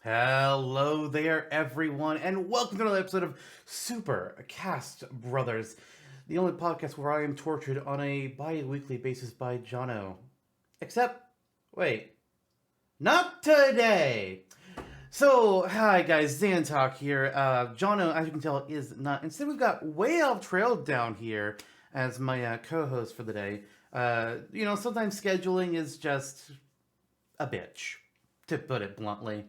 Hello there, everyone, and welcome to another episode of Super Cast Brothers, the only podcast where I am tortured on a bi-weekly basis by Jonno. Except, wait, not today! So, hi guys, Zantok here. Jonno, as you can tell, is not. Instead, we've got WayOffTrail down here as my co-host for the day. Sometimes scheduling is just a bitch, to put it bluntly.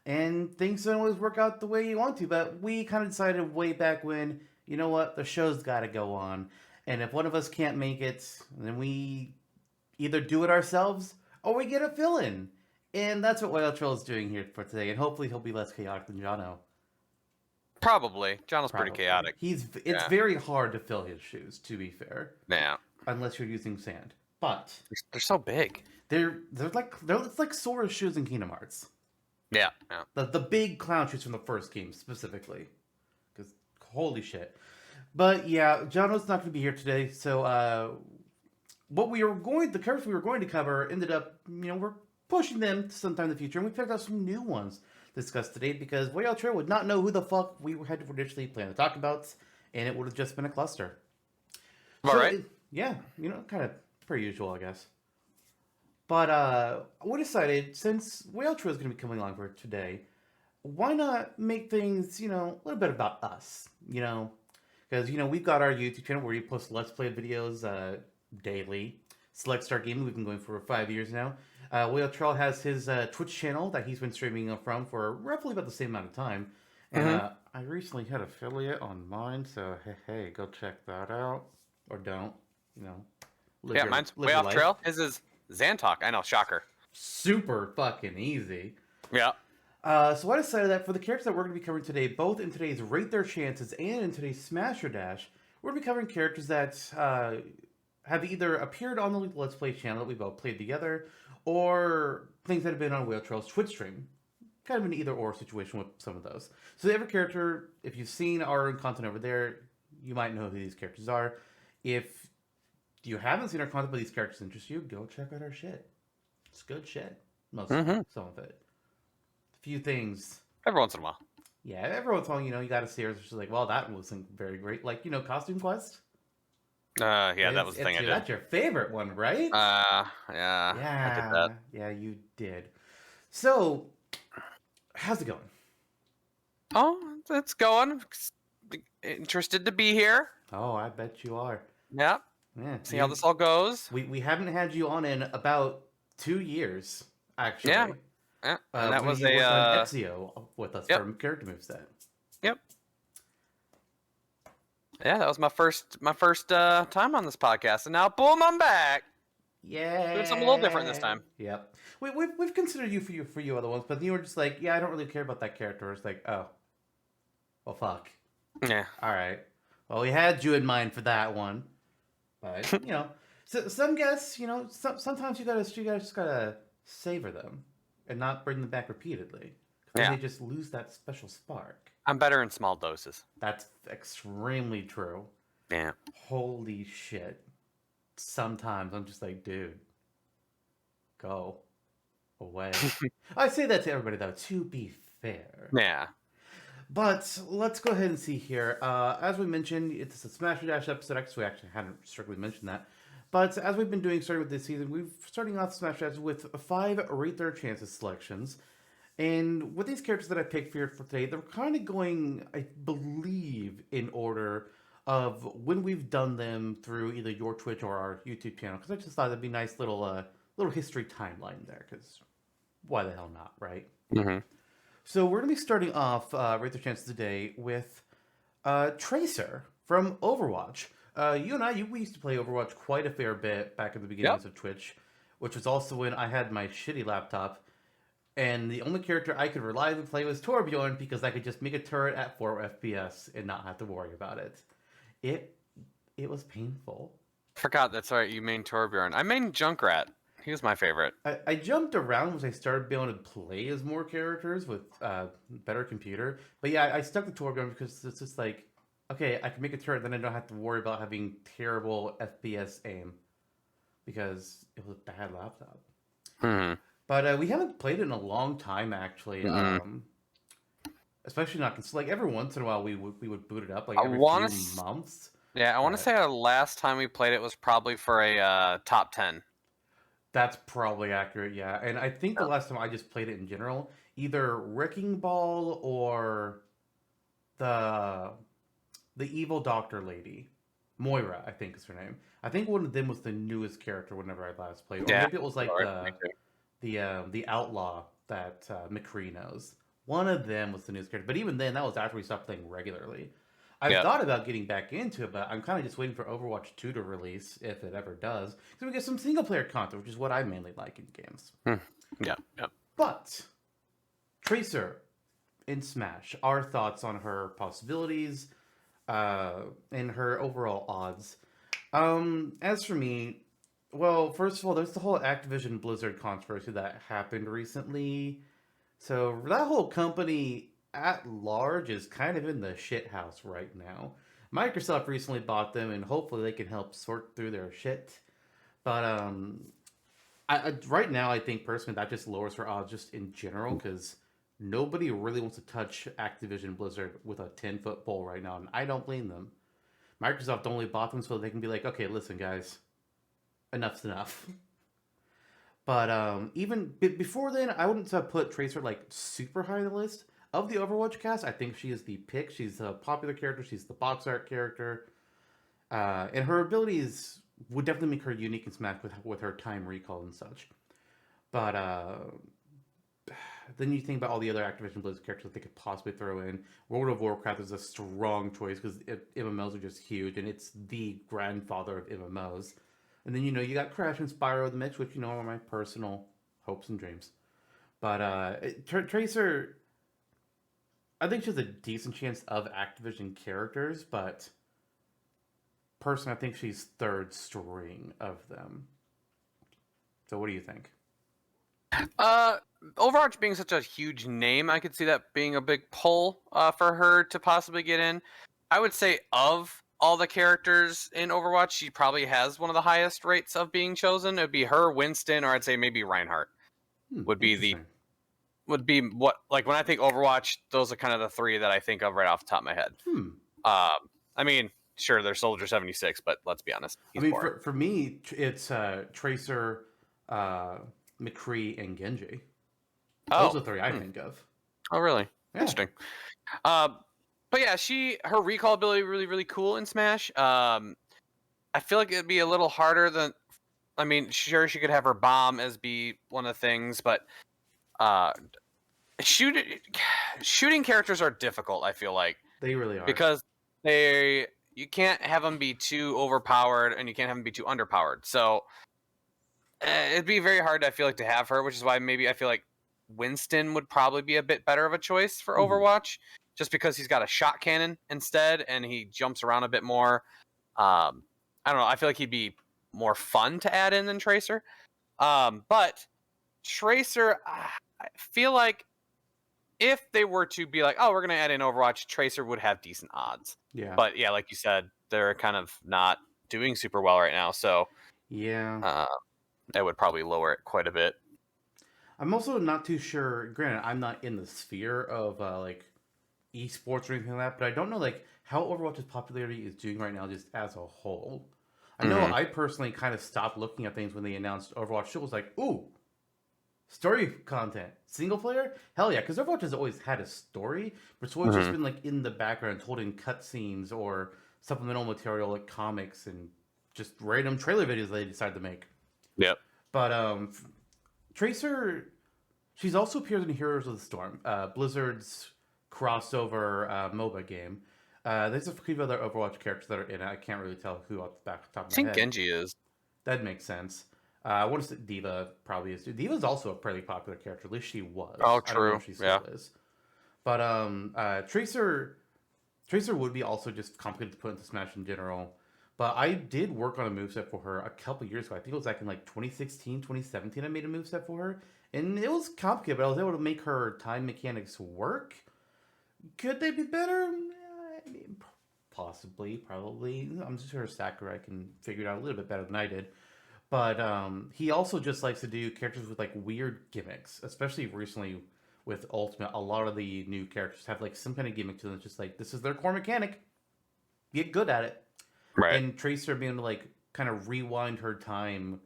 And things don't always work out the way you want to, but we kind of decided way back when, you know what, the show's got to go on. And if one of us can't make it, then we either do it ourselves or we get a fill-in. And that's what WayOffTrail is doing here for today, and hopefully he'll be less chaotic than Jonno. Probably. Jonno's pretty chaotic. It's very hard to fill his shoes, to be fair. Yeah. Unless you're using sand. But they're so big. It's like Sora's shoes in Kingdom Hearts. Yeah. The big clown shoes from the first game specifically. Because holy shit. But yeah, Jonno's not going to be here today, so the characters we were going to cover ended up, we're pushing them to sometime in the future, and we picked out some new ones to discuss today because WayOffTrail would not know who the fuck we had originally planned to talk about, and it would have just been a cluster. All right. Kind of per usual, I guess. But we decided, since WayOffTrail is going to be coming along for today, why not make things, a little bit about us, Because, we've got our YouTube channel where we post Let's Play videos daily. Select Start Gaming, we've been going for 5 years now. WayOffTrail has his Twitch channel that he's been streaming from for roughly about the same amount of time. And I recently had affiliate on mine, so hey, go check that out. Or don't, Mine's WayOffTrail. His is Zantok. I know, shocker. Super fucking easy. Yeah. So I decided that for the characters that we're going to be covering today, both in today's Rate Their Chances and in today's Smash or Dash, we're going to be covering characters that have either appeared on the Let's Play channel that we both played together, or things that have been on WayOffTrail's Twitch stream. Kind of an either-or situation with some of those. So every character, if you've seen our content over there, you might know who these characters are. If you haven't seen our content but these characters interest you, go check out our shit. It's good shit. Some of it. A few things. Every once in a while. Yeah, every once in a while, you got to see her. She's like, well, that wasn't very great. Like, Costume Quest? That was the thing I did. That's your favorite one, right? Yeah. I did that. Yeah, you did. So, how's it going? Oh, it's going. Interested to be here. Oh, I bet you are. Yeah. See how this all goes. We haven't had you on in about 2 years, actually. Yeah. And that was on Ezio with us from Character Moveset. Yep. Yeah, that was my first time on this podcast, and now boom, I'm back. Yeah. Doing something a little different this time. Yep. We've considered you for you other ones, but you were just like, yeah, I don't really care about that character. It's like, oh, well, fuck. Yeah. All right. Well, we had you in mind for that one, but so some guests, sometimes you just gotta savor them and not bring them back repeatedly. Because they just lose that special spark. I'm better in small doses. That's extremely true. Yeah. Holy shit. Sometimes I'm just like, dude, go away. I say that to everybody, though, to be fair. Yeah. But let's go ahead and see here. As we mentioned, it's a Smash or Dash episode. Actually, we actually hadn't strictly mentioned that. But as we've been doing, starting with this season, we're starting off Smash Dash with 5 Rate Their Chances selections. And with these characters that I picked for today, they're kind of going, I believe, in order of when we've done them through either your Twitch or our YouTube channel. Because I just thought it'd be a nice little history timeline there. Because why the hell not, right? Mm-hmm. So we're going to be starting off Rate Their Chances today with Tracer from Overwatch. You and I, we used to play Overwatch quite a fair bit back in the beginnings of Twitch, which was also when I had my shitty laptop. And the only character I could reliably play was Torbjorn because I could just make a turret at 4 FPS and not have to worry about it. It was painful. Forgot that's right. You main Torbjorn. I main Junkrat. He was my favorite. I jumped around as I started being able to play as more characters with better computer. But yeah, I stuck to Torbjorn because it's just like, okay, I can make a turret, then I don't have to worry about having terrible FPS aim because it was a bad laptop. But we haven't played it in a long time, actually. Mm-mm. Especially not like every once in a while we would boot it up like I every want few to. months. Yeah, I want to But say our last time we played it was probably for a top 10. that's probably accurate, yeah. And I think the Yeah. last time I just played it in general, either Wrecking Ball or the the evil doctor lady, Moira, I think is her name. I think one of them was the newest character whenever I last played, or Yeah. maybe it was like Alright, me too. the outlaw that McCree knows. One of them was the newest character, but even then, that was after we stopped playing regularly. I've Yep. thought about getting back into it, but I'm kind of just waiting for Overwatch 2 to release, if it ever does, so we get some single player content, which is what I mainly like in games. Yeah. Yep. But Tracer in Smash, our thoughts on her possibilities, and her overall odds. As for me, well, first of all, there's the whole Activision Blizzard controversy that happened recently. So that whole company at large is kind of in the shit house right now. Microsoft recently bought them, and hopefully they can help sort through their shit. But right now, I think personally that just lowers her odds just in general because nobody really wants to touch Activision Blizzard with a 10-foot pole right now, and I don't blame them. Microsoft only bought them so they can be like, okay, listen, guys, enough's enough. But even before then, I wouldn't have put Tracer like super high on the list of the Overwatch cast. I think she is the pick. She's a popular character. She's the box art character, and her abilities would definitely make her unique in Smash with her time recall and such. But then you think about all the other Activision Blizzard characters that they could possibly throw in. World of Warcraft is a strong choice because MMOs are just huge, and it's the grandfather of MMOs. And then you got Crash and Spyro the mix, which are my personal hopes and dreams. But Tracer, I think she has a decent chance of Activision characters, but personally, I think she's third string of them. So what do you think? Uh, Overwatch being such a huge name, I could see that being a big pull for her to possibly get in. I would say of all the characters in Overwatch, she probably has one of the highest rates of being chosen. It would be her, Winston, or I'd say maybe Reinhardt would be Interesting. what, like, when I think Overwatch, those are kind of the three that I think of right off the top of my head. I mean, sure, there's Soldier 76, but let's be honest, I he's mean, boring. for me, it's Tracer, McCree, and Genji. Those Oh, are the three I think of. oh, really? Yeah. Interesting. But yeah, her recall ability really, really cool in Smash. I feel like it'd be a little harder than. I mean, sure, she could have her bomb as be one of the things, but uh, shooting characters are difficult. I feel like They really are. because you can't have them be too overpowered and you can't have them be too underpowered. So it'd be very hard. I feel like to have her, which is why maybe I feel like Winston would probably be a bit better of a choice for Overwatch, just because he's got a shot cannon instead and he jumps around a bit more. I don't know. I feel like he'd be more fun to add in than Tracer. But Tracer, I feel like if they were to be like, oh, we're going to add in Overwatch, Tracer would have decent odds. Yeah. But yeah, like you said, they're kind of not doing super well right now. So Yeah. that would probably lower it quite a bit. I'm also not too sure. Granted, I'm not in the sphere of like esports or anything like that, but I don't know like how Overwatch's popularity is doing right now, just as a whole. I know I personally kind of stopped looking at things when they announced Overwatch 2. Was like, ooh, story content, single player, hell yeah! Because Overwatch has always had a story, but it's always just been like in the background, told in cutscenes or supplemental material like comics and just random trailer videos they decided to make. Yep. But Tracer, she's also appeared in Heroes of the Storm, Blizzard's crossover MOBA game. There's a few other Overwatch characters that are in it. I can't really tell who off the top I of my think head. Genji is. That makes sense. What is it? Diva probably is. Diva's also a pretty popular character. At least she was. Oh, I don't know true. if she still is. But Tracer would be also just complicated to put into Smash in general. But I did work on a moveset for her a couple years ago. I think it was like in like 2016, 2017 I made a moveset for her. And it was complicated, but I was able to make her time mechanics work. Could they be better? I mean, possibly, probably. I'm sure Sakurai can figure it out a little bit better than I did. But he also just likes to do characters with like weird gimmicks, especially recently with Ultimate. A lot of the new characters have like some kind of gimmick to them. It's just like this is their core mechanic. Get good at it. Right. And Tracer being able to like kind of rewind her time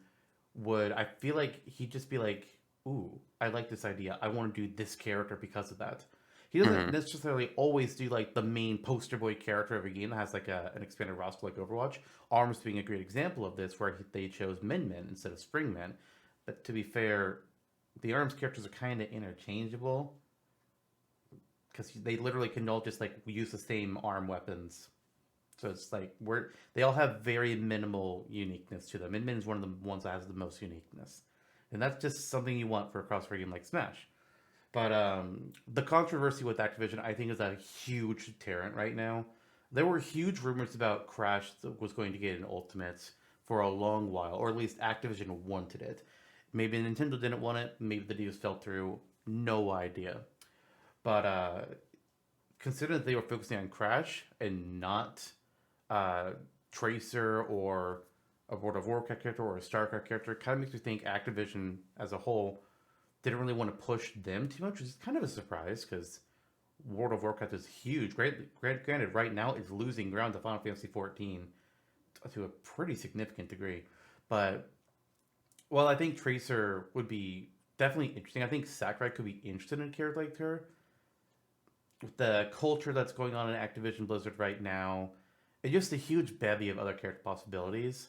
would, I feel like he'd just be like, ooh, I like this idea. I want to do this character because of that. He doesn't Hmm. necessarily always do like the main poster boy character of a game that has like an expanded roster like Overwatch. Arms being a great example of this, where they chose Min Min instead of Spring Men. But to be fair, the Arms characters are kind of interchangeable because they literally can all just like use the same arm weapons. So it's like they all have very minimal uniqueness to them. Min Min is one of the ones that has the most uniqueness, and that's just something you want for a crossfire game like Smash. But the controversy with Activision, I think, is a huge deterrent right now. There were huge rumors about Crash that was going to get an Ultimate for a long while, or at least Activision wanted it. Maybe Nintendo didn't want it. Maybe the deals fell through. No idea. But considering that they were focusing on Crash and not uh, Tracer or a World of Warcraft character or a StarCraft character, kind of makes me think Activision as a whole didn't really want to push them too much, which is kind of a surprise because World of Warcraft is huge. Granted, right now it's losing ground to Final Fantasy 14 to a pretty significant degree. But, well, I think Tracer would be definitely interesting. I think Sakurai could be interested in a character like her. With the culture that's going on in Activision Blizzard right now, and just a huge bevy of other character possibilities,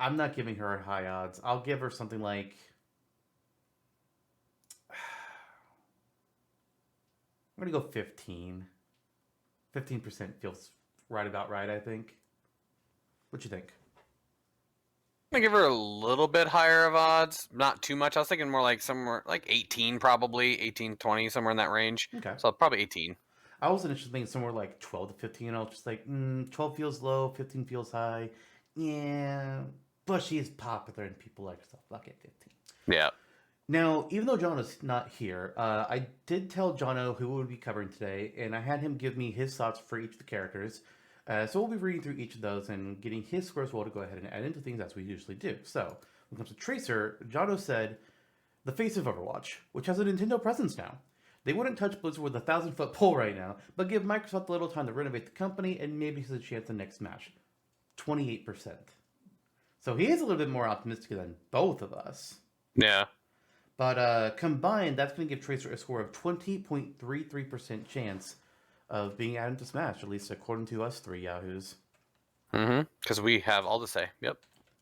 I'm not giving her high odds. I'll give her something like, I'm going to go 15. 15% feels right about right, I think. What you think? I'm gonna give her a little bit higher of odds, not too much. I was thinking more like somewhere like 18, probably 18, 20, somewhere in that range. Okay. So probably 18. I was initially thinking somewhere like 12 to 15. I was just like, 12 feels low, 15 feels high. Yeah, but she is popular and people like her, so I'll get 15. Yeah. Now, even though Jonno's not here, I did tell Jonno who we would be covering today, and I had him give me his thoughts for each of the characters. So we'll be reading through each of those and getting his score as well to go ahead and add into things as we usually do. So, when it comes to Tracer, Jonno said, the face of Overwatch, which has a Nintendo presence now. They wouldn't touch Blizzard with a 1,000-foot pole right now, but give Microsoft a little time to renovate the company and maybe has a chance in next Smash. 28%. So he is a little bit more optimistic than both of us. Yeah. But combined, that's going to give Tracer a score of 20.33% chance of being added to Smash, at least according to us three Yahoos. Because we have all to say. Yep.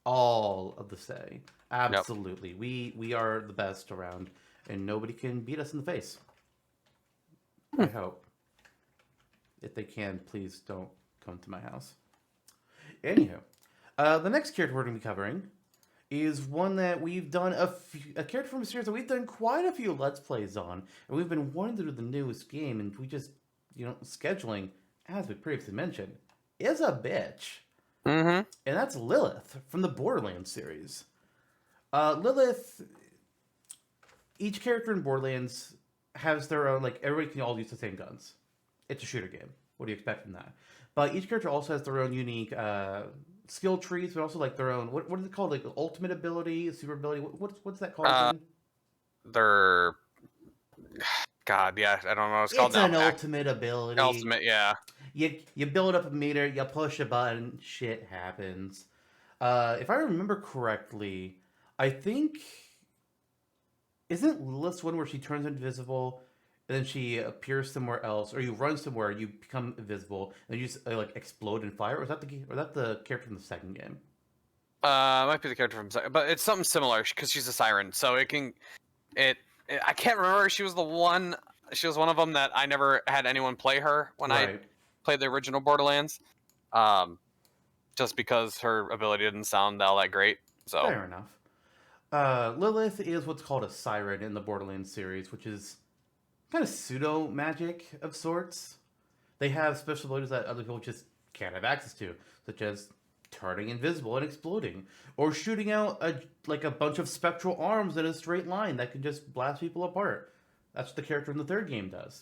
All of the say. Absolutely. Yep. We are the best around, and nobody can beat us in the face. I hope. If they can, please don't come to my house. Anywho, the next character we're going to be covering is one that we've done a character from a series that we've done quite a few Let's Plays on, and we've been wanting to do the newest game, and we just, scheduling, as we previously mentioned, is a bitch. And that's Lilith from the Borderlands series. Lilith, each character in Borderlands has their own, everybody can all use the same guns. It's a shooter game. What do you expect from that? But each character also has their own unique skill trees, but also their own, what is it called? Like ultimate ability, super ability. What's that called again? They're, God, yeah, I don't know what it's called now. It's an ultimate ability. Ultimate, yeah. You build up a meter, you push a button, shit happens. If I remember correctly, I think, isn't Lilith's one where she turns invisible and then she appears somewhere else, or you run somewhere, you become invisible, and you just explode and fire? Or is that the character from the second game? Might be the character from second, but it's something similar because she's a siren, so I can't remember. She was one of them that I never had anyone play her when I played the original Borderlands. Just because her ability didn't sound all that great. So fair enough. Lilith is what's called a siren in the Borderlands series, which is kind of pseudo magic of sorts. They have special abilities that other people just can't have access to, such as turning invisible and exploding, or shooting out a bunch of spectral arms in a straight line that can just blast people apart. That's what the character in the third game does.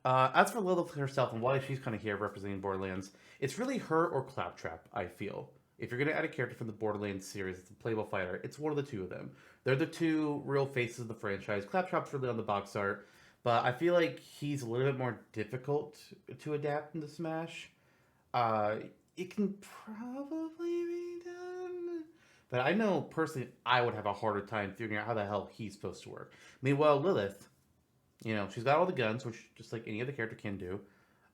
As for Lilith herself and why she's kind of here representing Borderlands, it's really her or Claptrap, I feel. if you're gonna add a character from the Borderlands series, it's a playable fighter. It's one of the two of them. They're the two real faces of the franchise. Claptrap's really on the box art, but I feel like he's a little bit more difficult to adapt into Smash. Uh, it can probably be done, but I know personally I would have a harder time figuring out how the hell he's supposed to work. Meanwhile, Lilith, she's got all the guns, which just like any other character can do.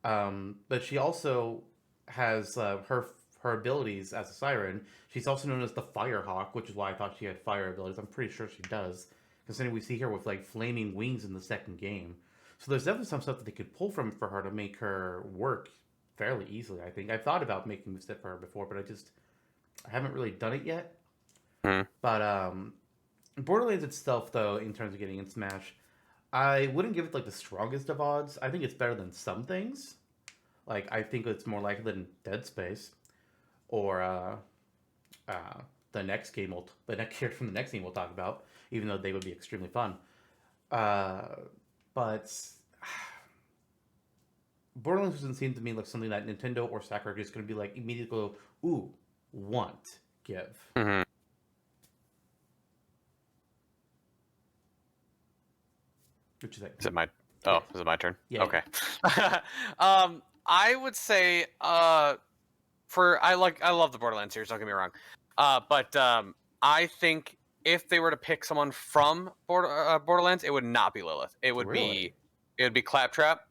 But she also has her abilities as a siren. She's also known as the Firehawk, which is why I thought she had fire abilities. I'm pretty sure she does, considering we see her with like flaming wings in the second game. So there's definitely some stuff that they could pull from for her to make her work fairly easily. I think I've thought about making moves for her before, but I haven't really done it yet. Hmm. But Borderlands itself, though, in terms of getting in Smash, I wouldn't give it like the strongest of odds. I think it's better than some things. Like I think it's more likely than Dead Space or the next game the next character from the next game we'll talk about, even though they would be extremely fun. But Borderlands doesn't seem to me like something that Nintendo or Sakurai is going to be like immediately go, ooh, want, give. Mm-hmm. Which is like, Is it my turn? Yeah. Okay. I would say I love the Borderlands series, don't get me wrong. But I think if they were to pick someone from Borderlands, it would not be Lilith. It would Really? be Claptrap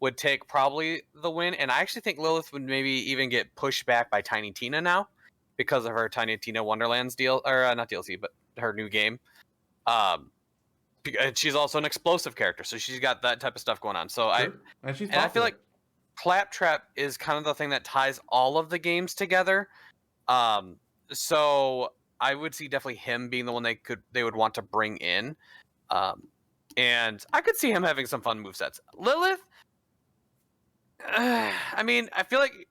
would take probably the win, and I actually think Lilith would maybe even get pushed back by Tiny Tina now because of her Tiny Tina Wonderlands deal, or not DLC, but her new game. And she's also an explosive character, so she's got that type of stuff going on. So Sure. And she's I feel popular. like Claptrap is kind of the thing that ties all of the games together. So I would see definitely him being the one they would want to bring in. And I could see him having some fun movesets. Lilith, I mean, I feel like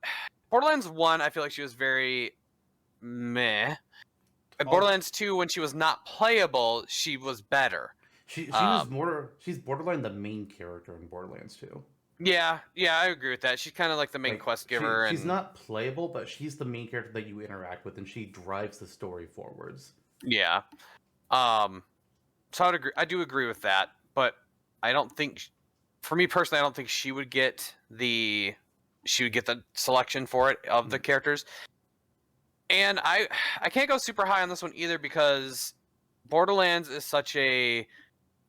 Borderlands 1, I feel like she was very meh. Borderlands 2, when she was not playable, she was better. She was more. She's borderline the main character in Borderlands 2. Yeah, I agree with that. She's kind of like the main quest giver. She's not playable, but she's the main character that you interact with, and she drives the story forwards. Yeah. So I would agree. I do agree with that, but I don't think, for me personally, I don't think she would get the selection for it of the characters. And I can't go super high on this one either because Borderlands is such a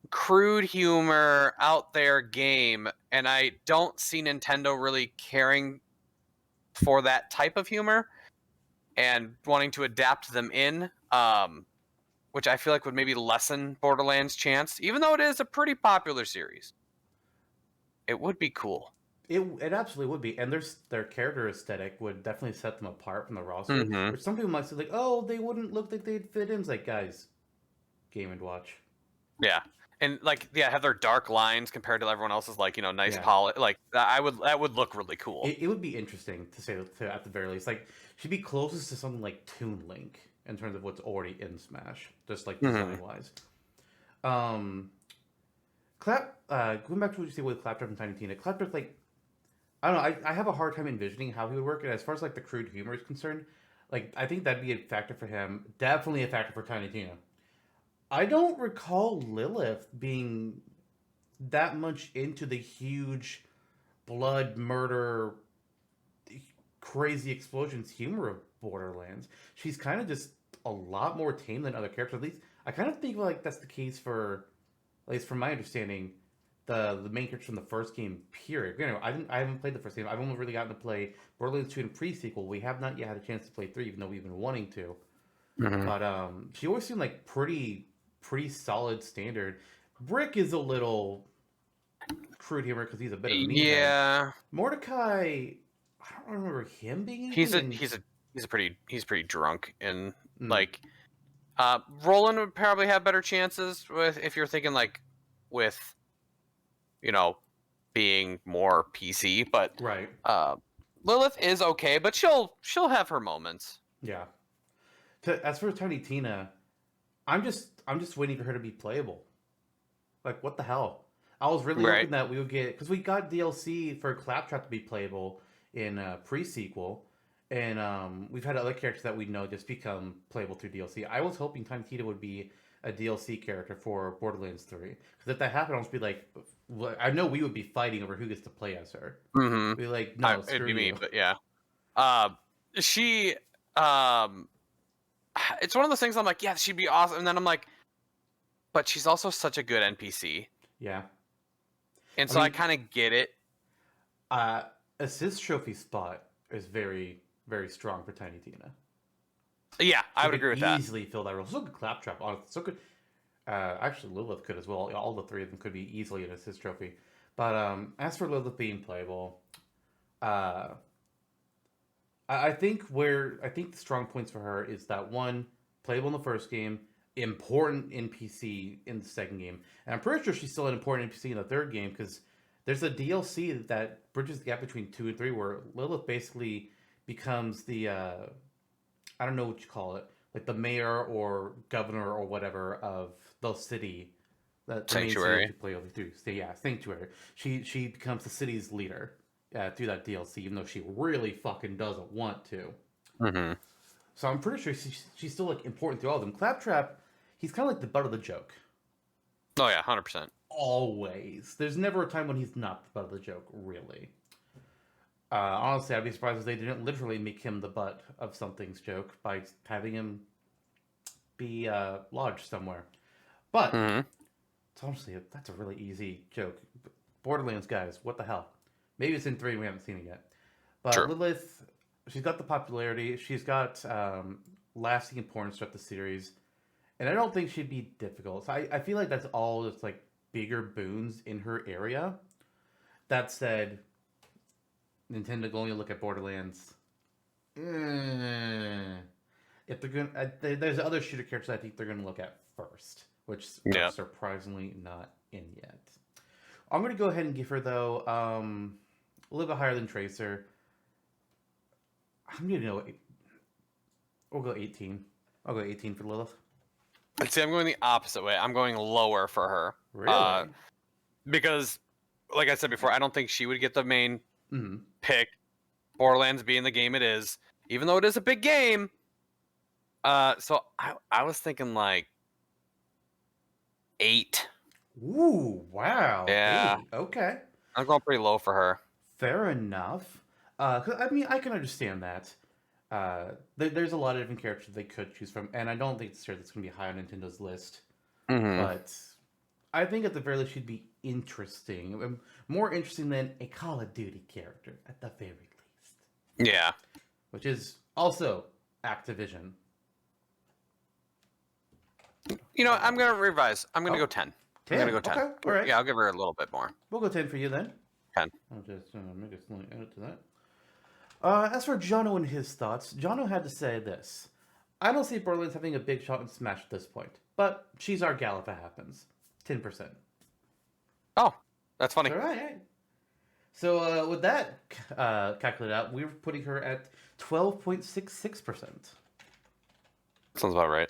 crude humor out there game, and I don't see Nintendo really caring for that type of humor and wanting to adapt them in, which I feel like would maybe lessen Borderlands' chance, even though it is a pretty popular series. It would be cool. It absolutely would be, and their character aesthetic would definitely set them apart from the roster. Mm-hmm. Which some people might say like, oh, they wouldn't look like they'd fit in. It's like, guys, Game & Watch. Yeah. And have their dark lines compared to everyone else's nice Yeah. polish. Like that would look really cool. It would be interesting to say at the very least. Like she'd be closest to something like Toon Link in terms of what's already in Smash, just like design wise. Going back to what you say with Claptrap and Tiny Tina. Claptrap, like, I don't know. I have a hard time envisioning how he would work. And as far as like the crude humor is concerned, like I think that'd be a factor for him. Definitely a factor for Tiny Tina. I don't recall Lilith being that much into the huge blood, murder, crazy explosions humor of Borderlands. She's kind of just a lot more tame than other characters. At least I kind of think like that's the case for, at least from my understanding, the main characters from the first game. Period. I haven't played the first game. I've only really gotten to play Borderlands 2 and pre-sequel. We have not yet had a chance to play 3, even though we've been wanting to. But she always seemed like pretty solid standard. Brick is a little crude humor because he's a bit of a meathead. Mordecai, I don't remember him being. He's pretty drunk, and like Roland would probably have better chances with, if you're thinking like with being more PC, but right. Lilith is okay, but she'll have her moments. Yeah. As for Tiny Tina, I'm just waiting for her to be playable. Like, what the hell? I was really hoping that we would get, because we got DLC for Claptrap to be playable in pre-sequel, And we've had other characters that we know just become playable through DLC. I was hoping Tiny Tina would be a DLC character for Borderlands 3. Because if that happened, I'd just be like, I know we would be fighting over who gets to play as her. Mm-hmm. Be like, no, It'd screw be me, you. but yeah. She, it's one of those things I'm like, yeah, she'd be awesome. And then I'm like, but she's also such a good NPC. Yeah. And so I kind of get it. Assist trophy spot is very, very strong for Tiny Tina. Yeah, I would agree with that. Easily fill that role. So could Claptrap. So could actually Lilith could as well. All the three of them could be easily an assist trophy. But as for Lilith being playable, I think the strong points for her is that one, playable in the first game, important NPC in the second game, and I'm pretty sure she's still an important NPC in the third game because there's a DLC that bridges the gap between 2 and 3 where Lilith basically becomes the I don't know what you call it, like the mayor or governor or whatever of the city. That Sanctuary. You play over through. So yeah, Sanctuary. She becomes the city's leader through that DLC, even though she really fucking doesn't want to. Mm-hmm. So I'm pretty sure she's still like important through all of them. Claptrap, he's kind of like the butt of the joke. Oh yeah, 100%. Always. There's never a time when he's not the butt of the joke, really. Honestly, I'd be surprised if they didn't literally make him the butt of something's joke by having him be lodged somewhere. But it's honestly, that's a really easy joke. Borderlands guys, what the hell? Maybe it's in 3 and we haven't seen it yet. But True. Lilith, she's got the popularity. She's got lasting importance throughout the series. And I don't think she'd be difficult. So I feel like that's all just like bigger boons in her area. That said, Nintendo going to look at Borderlands. If they're going, there's other shooter characters I think they're going to look at first, which are surprisingly not in yet. I'm going to go ahead and give her though a little bit higher than Tracer. I'm going to go. We'll go 18. I'll go 18 for Lilith. I'd say I'm going the opposite way. I'm going lower for her. Really? Because, like I said before, I don't think she would get the main Mm-hmm. pick. Borderlands being the game it is, even though it is a big game. So I was thinking like 8. Ooh, wow. Yeah. 8. Okay. I'm going pretty low for her. Fair enough. 'Cause, I mean, I can understand that. There's a lot of different characters they could choose from, and I don't think it's sure that's going to be high on Nintendo's list. Mm-hmm. But I think at the very least she'd be interesting. More interesting than a Call of Duty character, at the very least. Yeah. Which is also Activision. You know, I'm going to revise. I'm going to go 10. 10? I'm going to go 10. Okay, all right. Yeah, I'll give her a little bit more. We'll go 10 for you then. 10. I'll just make a small edit to that. As for Jonno and his thoughts, Jonno had to say this. I don't see Borderlands having a big shot in Smash at this point, but she's our gal if it happens. 10%. Oh, that's funny. All right. So with that calculated out, we're putting her at 12.66%. Sounds about right.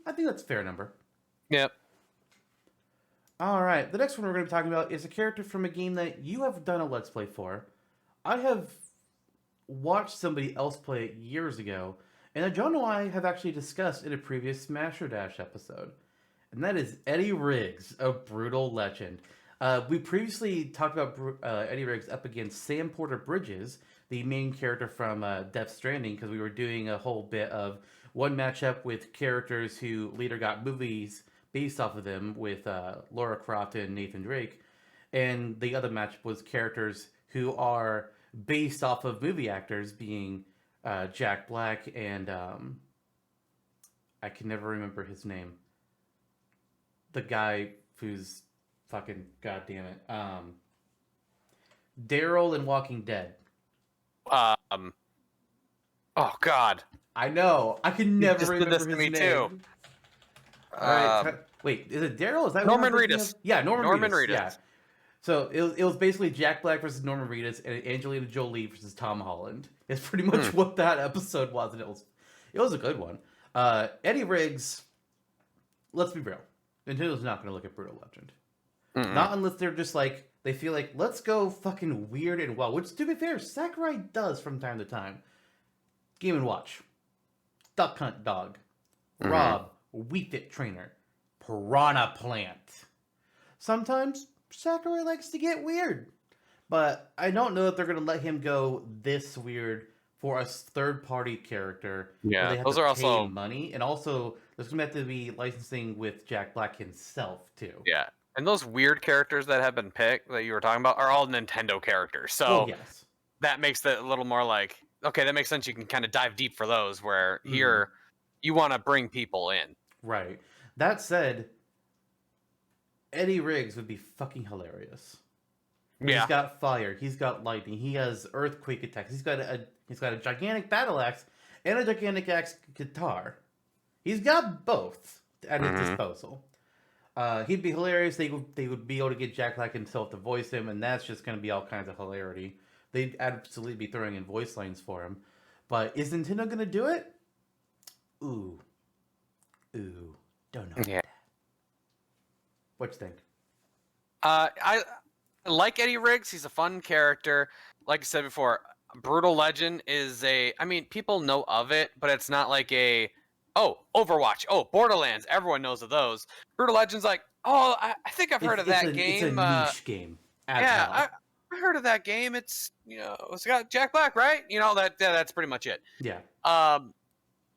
I think that's a fair number. Yep. All right. The next one we're going to be talking about is a character from a game that you have done a Let's Play for. I have watched somebody else play it years ago, and John and I have actually discussed in a previous Smasher Dash episode. And that is Eddie Riggs, a Brutal Legend. We previously talked about Eddie Riggs up against Sam Porter Bridges, the main character from Death Stranding, because we were doing a whole bit of one matchup with characters who later got movies based off of them with Laura Croft and Nathan Drake. And the other matchup was characters who are based off of movie actors, being Jack Black and I can never remember his name. The guy who's fucking goddamn it, Daryl in Walking Dead. Oh God, I know. I can never remember his name. Too. Wait, is it Daryl? Is that Norman Reedus? Yeah, Norman Reedus. Yeah. Reedus. So it was basically Jack Black versus Norman Reedus and Angelina Jolie versus Tom Holland. It's pretty much what that episode was, and it was a good one. Eddie Riggs. Let's be real. Nintendo's not going to look at Brutal Legend. Mm-mm. Not unless they're just like, they feel like, let's go fucking weird and wild. Which, to be fair, Sakurai does from time to time. Game & Watch, Duck Hunt Dog, Mhm. Rob, Wheat Fit Trainer, Piranha Plant. Sometimes Sakurai likes to get weird, but I don't know if they're going to let him go this weird for a third-party character where Yeah, they have those to are pay also money, and also there's going to have to be licensing with Jack Black himself too. yeah, and those weird characters that have been picked that you were talking about are all Nintendo characters. Well, So yes. that makes it a little more like, okay, that makes sense. You can kind of dive deep for those. Where Mhm. here, you want to bring people in. Right. That said, Eddie Riggs would be fucking hilarious. He's Yeah, got fire. He's got lightning. He has earthquake attacks. He's got a gigantic battle axe and a gigantic axe guitar. He's got both at his Mhm. disposal. He'd be hilarious. They would be able to get Jack Black himself to voice him, and that's just going to be all kinds of hilarity. They'd absolutely be throwing in voice lines for him. But is Nintendo going to do it? Ooh, don't know. Yeah. What you think? I like Eddie Riggs. He's a fun character. Like I said before, Brutal Legend is I mean, people know of it, but it's not like Overwatch, Borderlands. Everyone knows of those. Brutal Legend's like, I think I've heard of that game. It's a niche game. As Yeah, hell. I heard of that game. It's it's got Jack Black, right? That's pretty much it. Yeah.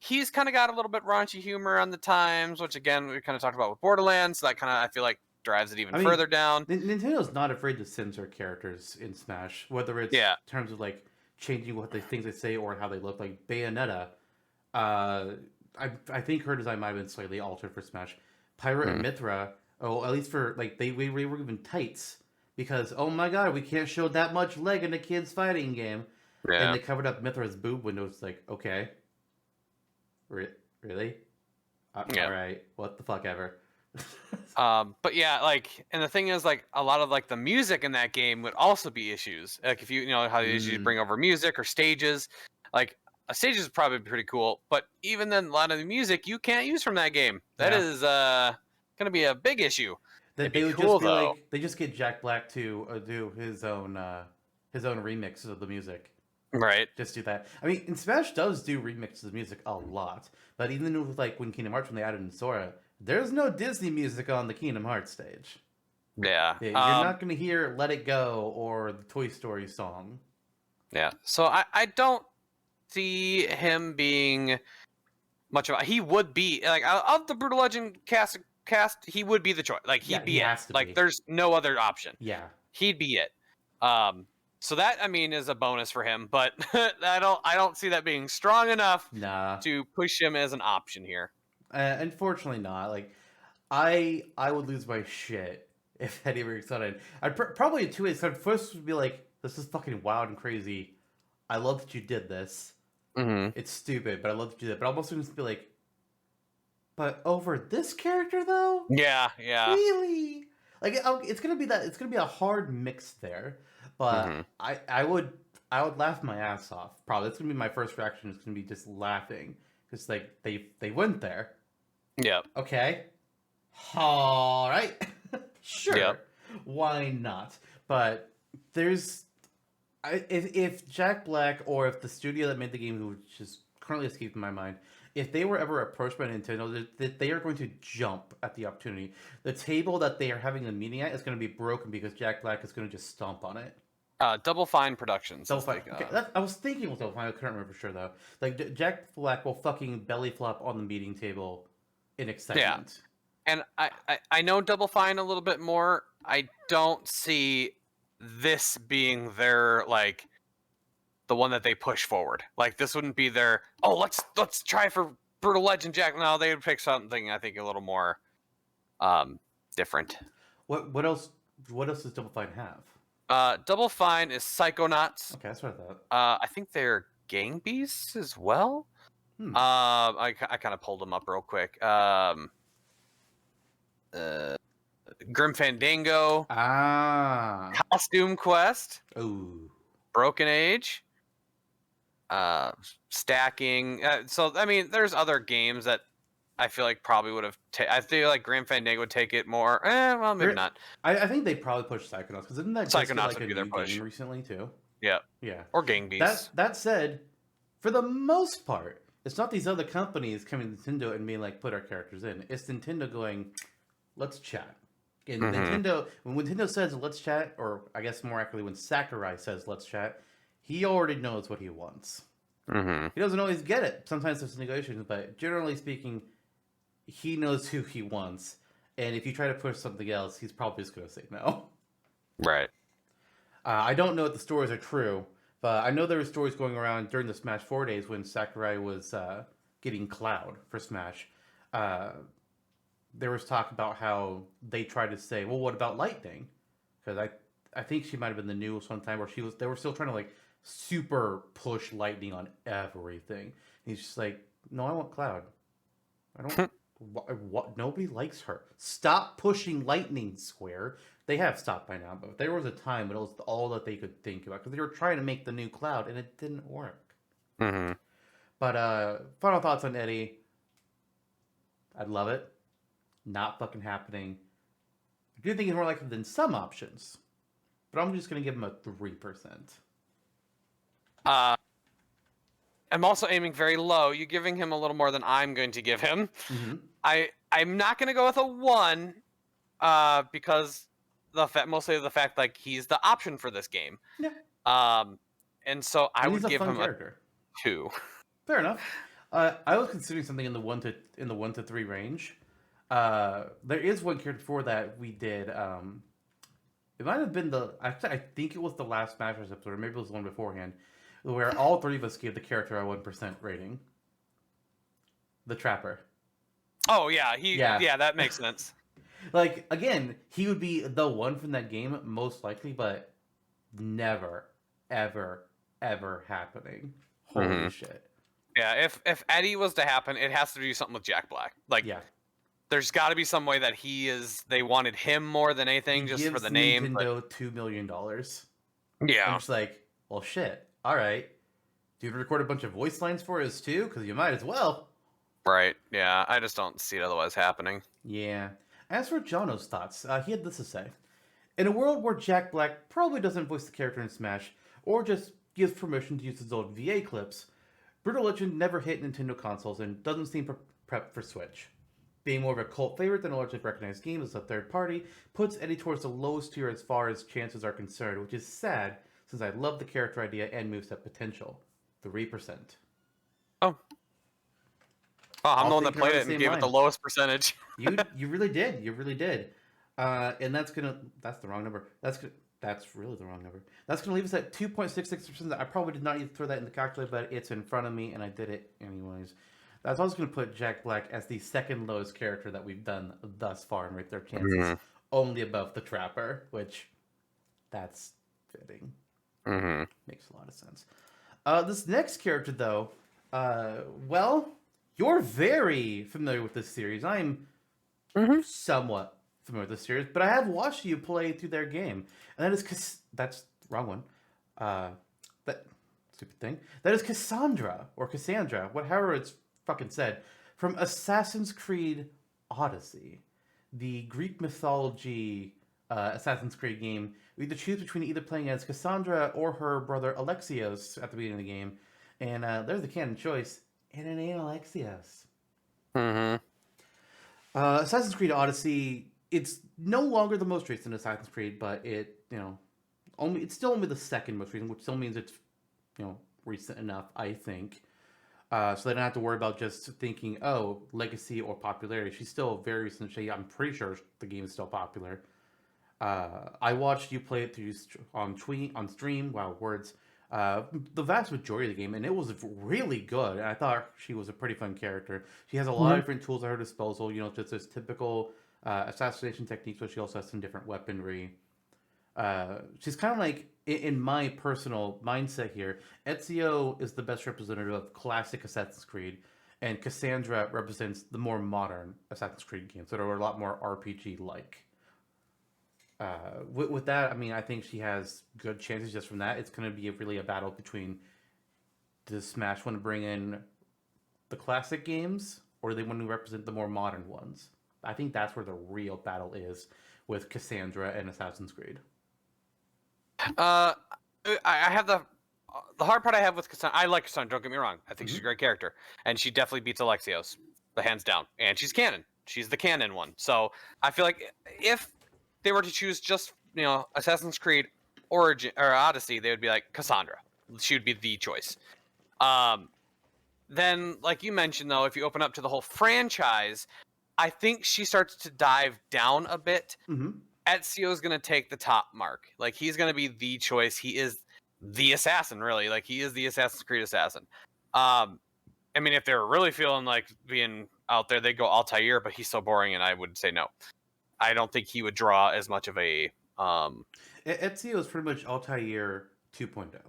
He's kind of got a little bit raunchy humor on the times, which again we kind of talked about with Borderlands. So that kind of I feel like drives it even further down. Nintendo's not afraid to censor characters in Smash, whether it's in terms of like changing things they say or how they look. Like Bayonetta, I think her design might have been slightly altered for Smash. Pyra and Mithra, at least for like we were given tights because oh my god, we can't show that much leg in a kid's fighting game, and they covered up Mithra's boob window. It's like okay, really, all right, what the fuck ever. But yeah, like, and the thing is, like, a lot of like the music in that game would also be issues. Like, if you know how they usually bring over music or stages, like a stage is probably pretty cool, but even then, a lot of the music you can't use from that game. That is gonna be a big issue. That they would cool, just be though. like they just get Jack Black to do his own remix of the music. Right. Just do that. I mean, and Smash does do remixes of music a lot, but even with like when Kingdom Hearts when they added in Sora, there's no Disney music on the Kingdom Hearts stage. Yeah. You're not going to hear "Let It Go" or the Toy Story song. Yeah. So I don't see him being much of he would be like of the Brutal Legend cast he would be the choice. Like he'd be it. Like there's no other option. Yeah. He'd be it. So that I mean is a bonus for him, but I don't see that being strong enough to push him as an option here. Unfortunately not. Like I would lose my shit if Eddie Riggs on it. I'd probably in two ways. First would be like, this is fucking wild and crazy. I love that you did this. Mm-hmm. It's stupid, but I love that you did it. But I'm also just be like, but over this character though? Yeah. Really? Like it's gonna be that. It's gonna be a hard mix there. But I would laugh my ass off. Probably that's gonna be my first reaction. It's gonna be just laughing. Just like they went there. Yeah. Okay. All right. Sure. Yep. Why not? But there's if Jack Black or if the studio that made the game, which is currently escaping my mind, if they were ever approached by Nintendo, they are going to jump at the opportunity. The table that they are having a meeting at is going to be broken because Jack Black is going to just stomp on it. Double Fine Productions. Double Fine. Okay, I was thinking it was Double Fine. I couldn't remember for sure though. Like Jack Black will fucking belly flop on the meeting table in excitement. Yeah. And I know Double Fine a little bit more. I don't see this being their like the one that they push forward. Like this wouldn't be their let's try for Brutal Legend Jack. No, they would pick something I think a little more different. What else does Double Fine have? Double Fine is Psychonauts. Okay, that's what I thought. I think they're Gang Beasts as well. I kind of pulled them up real quick. Grim Fandango. Costume Quest. Ooh. Broken Age. Stacking. So I mean, there's other games that I feel like probably would have. I feel like Grim Fandango would take it more. Well, maybe not. I think they probably push Psychonauts because didn't that just Psychonauts like would be a their new push game recently too? Yeah. Yeah. Or Gang Beasts. That said, for the most part, it's not these other companies coming to Nintendo and being like, put our characters in. It's Nintendo going, let's chat. And when Nintendo says let's chat, or I guess more accurately, when Sakurai says let's chat, he already knows what he wants. He doesn't always get it. Sometimes there's negotiations, but generally speaking, he knows who he wants. And if you try to push something else, he's probably just going to say no. Right. I don't know if the stories are true, but I know there were stories going around during the Smash 4 days when Sakurai was getting Cloud for Smash. There was talk about how they tried to say, well, what about Lightning? Because I think she might have been the newest one time where they were still trying to like super push Lightning on everything. And he's just like, no, I want Cloud. I don't. What? Nobody likes her. Stop pushing Lightning, Square. They have stopped by now, but there was a time when it was all that they could think about because they were trying to make the new Cloud and it didn't work. But final thoughts on Eddie. I'd love it. Not fucking happening. I do think he's more likely than some options, but I'm just gonna give him a 3%. I'm also aiming very low. You're giving him a little more than I'm going to give him. I'm not going to go with a 1 because mostly the fact like he's the option for this game. Yeah. And so I would give him a 2. Fair enough. I was considering something in the 1 to 3 range. There is one character for that we did. It might have been I think it was the last Smash Bros. Episode, or maybe it was the one beforehand, where all 3 of us gave the character a 1% rating. The Trapper. Oh yeah, yeah, that makes sense. Like again, he would be the one from that game most likely, but never, ever, ever happening. Holy shit. Yeah, if Eddie was to happen, it has to do something with Jack Black. Like, yeah. There's got to be some way that they wanted him more than anything, just for the name. Nintendo $2 million. Yeah. I'm just like, well, shit. All right. Do you record a bunch of voice lines for us too? Because you might as well. Right. Yeah. I just don't see it otherwise happening. Yeah. As for Jonno's thoughts, he had this to say. In a world where Jack Black probably doesn't voice the character in Smash, or just gives permission to use his old VA clips, Brutal Legend never hit Nintendo consoles and doesn't seem prepped for Switch. Being more of a cult favorite than a largely recognized game as a third party puts Eddie towards the lowest tier as far as chances are concerned, which is sad since I love the character idea and moveset potential. 3%. Oh. I'm the one that played it and gave it the lowest percentage. You really did. You really did. And that's the wrong number. That's really the wrong number. That's gonna leave us at 2.66%. I probably did not need to throw that in the calculator, but it's in front of me and I did it anyways. That's also going to put Jack Black as the second lowest character that we've done thus far and rate their chances only above the Trapper, which that's fitting. Makes a lot of sense. This next character, though, well, you're very familiar with this series. I'm somewhat familiar with this series, but I have watched you play through their game, and that is that's the wrong one. That stupid thing. That is Cassandra or Cassandra, whatever it's fucking said, from Assassin's Creed Odyssey, the Greek mythology Assassin's Creed game. We either choose between either playing as Cassandra or her brother Alexios at the beginning of the game, and there's the canon choice, and it ain't Alexios. Assassin's Creed Odyssey, it's no longer the most recent Assassin's Creed, but it's still only the second most recent, which still means it's recent enough, I think. So they don't have to worry about just thinking, oh, legacy or popularity. She's still very recent. I'm pretty sure the game is still popular. I watched you play it through on stream. Wow, words. The vast majority of the game, and it was really good. I thought she was a pretty fun character. She has a lot of different tools at her disposal. Just as typical assassination techniques, but she also has some different weaponry. She's kind of like, in my personal mindset here, Ezio is the best representative of classic Assassin's Creed, and Cassandra represents the more modern Assassin's Creed games that are a lot more RPG-like. With that, I mean, I think she has good chances just from that. It's going to be really a battle between, does Smash want to bring in the classic games, or do they want to represent the more modern ones? I think that's where the real battle is with Cassandra and Assassin's Creed. I have the hard part I have with Cassandra, I like Cassandra, don't get me wrong. I think she's a Mhm. great character. And she definitely beats Alexios, the hands down. And she's canon. She's the canon one. So I feel like if they were to choose just, Assassin's Creed Origin or Odyssey, they would be like Cassandra. She would be the choice. Then, like you mentioned, though, if you open up to the whole franchise, I think she starts to dive down a bit. Mhm. Ezio's going to take the top mark. Like, he's going to be the choice. He is the assassin, really. Like, he is the Assassin's Creed assassin. I mean, if they're really feeling like being out there, they go Altair, but he's so boring, and I would say no. I don't think he would draw as much of a. Ezio is pretty much Altair 2.0.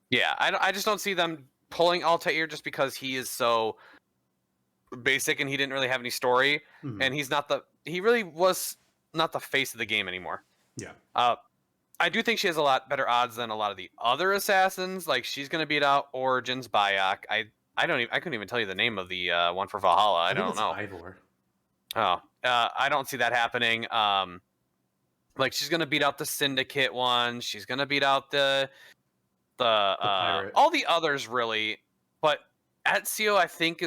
Yeah, I just don't see them pulling Altair just because he is so basic and he didn't really have any story, Mhm. and he really was not the face of the game anymore. Yeah. I do think she has a lot better odds than a lot of the other assassins. Like, she's going to beat out Origins Bayek. I couldn't even tell you the name of the one for Valhalla. I think don't it's know. Ivor. Oh, I don't see that happening. Like, she's gonna beat out the Syndicate one. She's gonna beat out the pirate. all the others really. But Ezio, I think,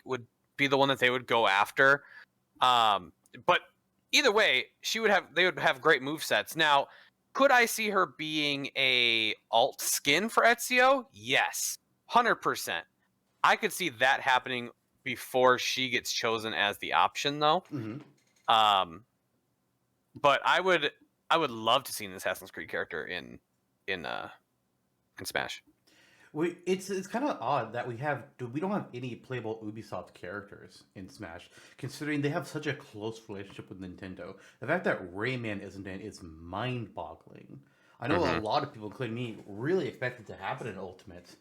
would be the one that they would go after. But either way, they would have great move sets. Now, could I see her being a alt skin for Ezio? Yes, 100%. I could see that happening before she gets chosen as the option, though. Mhm. But I would love to see an Assassin's Creed character in Smash. It's kind of odd that we don't have any playable Ubisoft characters in Smash, considering they have such a close relationship with Nintendo. The fact that Rayman isn't in is mind-boggling. I know a lot of people, including me, really expected it to happen in Ultimate.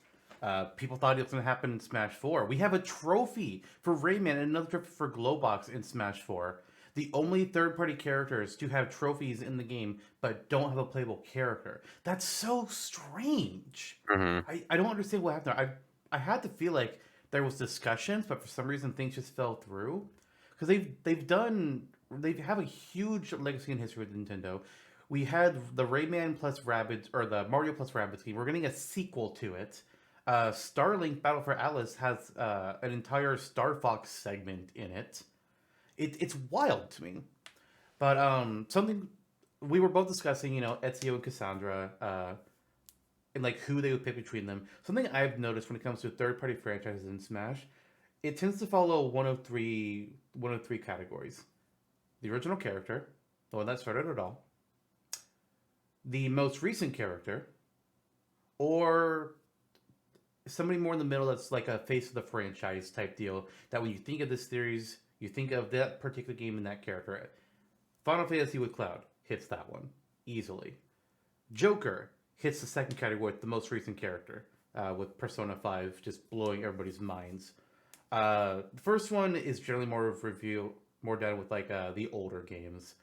People thought it was going to happen in Smash 4. We have a trophy for Rayman and another trophy for Glowbox in Smash 4. The only third-party characters to have trophies in the game but don't have a playable character. That's so strange. I don't understand what happened. I had to feel like there was discussions, but for some reason things just fell through. Because they have a huge legacy in history with Nintendo. We had the Rayman plus Rabbids, or the Mario plus Rabbids game. We're getting a sequel to it. Starlink Battle for Atlas has an entire Star Fox segment in it. It's wild to me. But something we were both discussing, Ezio and Cassandra, and like who they would pick between them. Something I've noticed when it comes to third-party franchises in Smash, it tends to follow one of three categories: the original character, the one that started it all, the most recent character, or somebody more in the middle that's like a face of the franchise type deal. That when you think of this series, you think of that particular game and that character. Final Fantasy with Cloud hits that one easily. Joker hits the second category with the most recent character, with Persona 5 just blowing everybody's minds. The first one is generally more done with like the older games,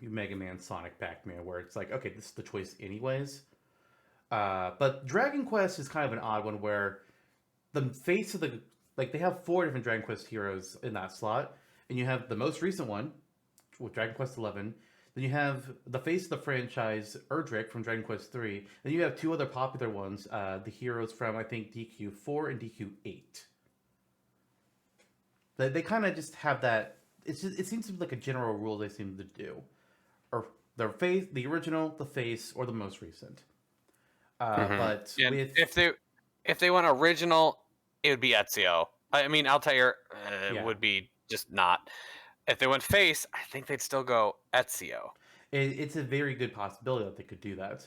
Mega Man, Sonic, Pac-Man, where it's like, okay, this is the choice anyways. But Dragon Quest is kind of an odd one where the face of the like they have 4 different Dragon Quest heroes in that slot, and you have the most recent one with Dragon Quest 11. Then you have the face of the franchise, Erdrick from Dragon Quest 3. Then you have 2 other popular ones, the heroes from I think DQ4 and DQ8. They kind of just have that. It seems to be like a general rule they seem to do, or their face, the original, the face, or the most recent. But And with if they went original, it would be Ezio. I mean, Altair yeah, would be just not. If they went face, I think they'd still go Ezio. it's a very good possibility that they could do that.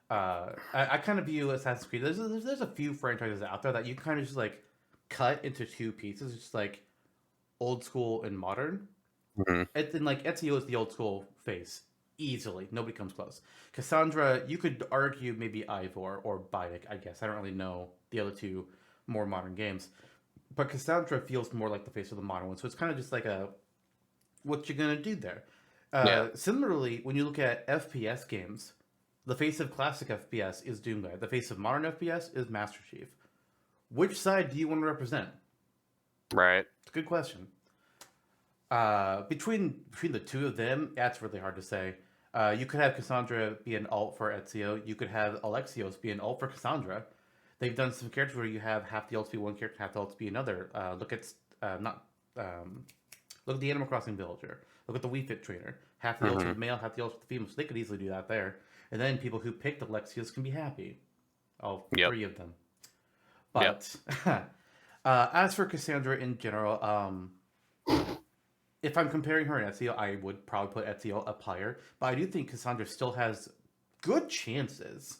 I kind of view Assassin's Creed. There's a few franchises out there that you kind of just like cut into 2 pieces, just like old school and modern. And like Ezio is the old school face easily. Nobody comes close. Cassandra, you could argue maybe Ivor or Bayek. I guess I don't really know the other 2 more modern games, but Cassandra feels more like the face of the modern one. So it's kind of just like a what you're gonna do there. Yeah. Similarly, when you look at FPS games, the face of classic FPS is Doomguy. The face of modern FPS is Master Chief. Which side do you want to represent? Right. It's a good question. Between the 2 of them, that's really hard to say. You could have Cassandra be an alt for Ezio. You could have Alexios be an alt for Cassandra. They've done some characters where you have half the alts be one character, half the alts be another. Look at not look at the Animal Crossing villager. Look at the Wii Fit trainer. Half the ults with the male, half the ults with the female. So they could easily do that there. And then people who picked Alexios can be happy. All Yep. 3 of them. But as for Cassandra in general, if I'm comparing her and Ezio, I would probably put Ezio up higher. But I do think Cassandra still has good chances.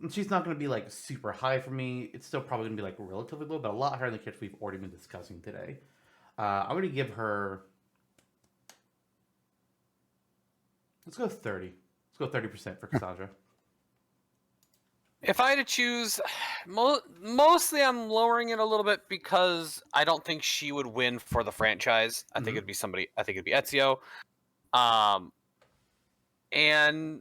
She's not going to be like super high for me. It's still probably going to be like relatively low, but a lot higher than the characters we've already been discussing today. I'm going to give her. Let's go 30. Let's go 30% for Cassandra. If I had to choose, mostly I'm lowering it a little bit because I don't think she would win for the franchise. I think it'd be somebody. I think it'd be Ezio. And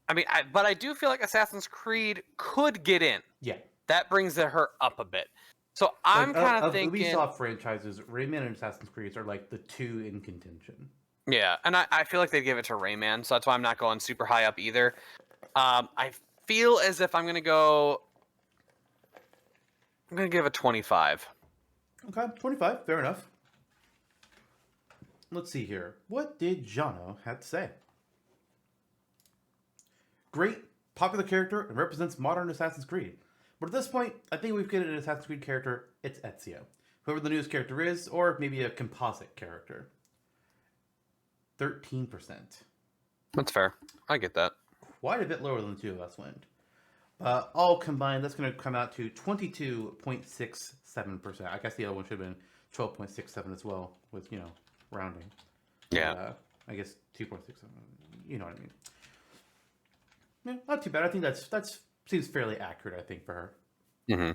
I mean, but I do feel like Assassin's Creed could get in. Yeah. That brings her up a bit. So I'm kind of thinking. Ubisoft franchises, Rayman and Assassin's Creed are like the 2 in contention. Yeah, and I feel like they'd give it to Rayman, so that's why I'm not going super high up either. I feel as if I'm gonna give a 25. Okay, 25, fair enough. Let's see here. What did Jonno have to say? Great, popular character, and represents modern Assassin's Creed. But at this point, I think we've created an Assassin's Creed character. It's Ezio. Whoever the newest character is, or maybe a composite character. 13%. That's fair. I get that. Quite a bit lower than the 2 of us went. All combined, that's going to come out to 22.67%. I guess the other one should have been 12.67 as well, with, rounding. Yeah. I guess 2.67. You know what I mean. Yeah, not too bad. I think that's seems fairly accurate, I think, for her. Mm-hmm.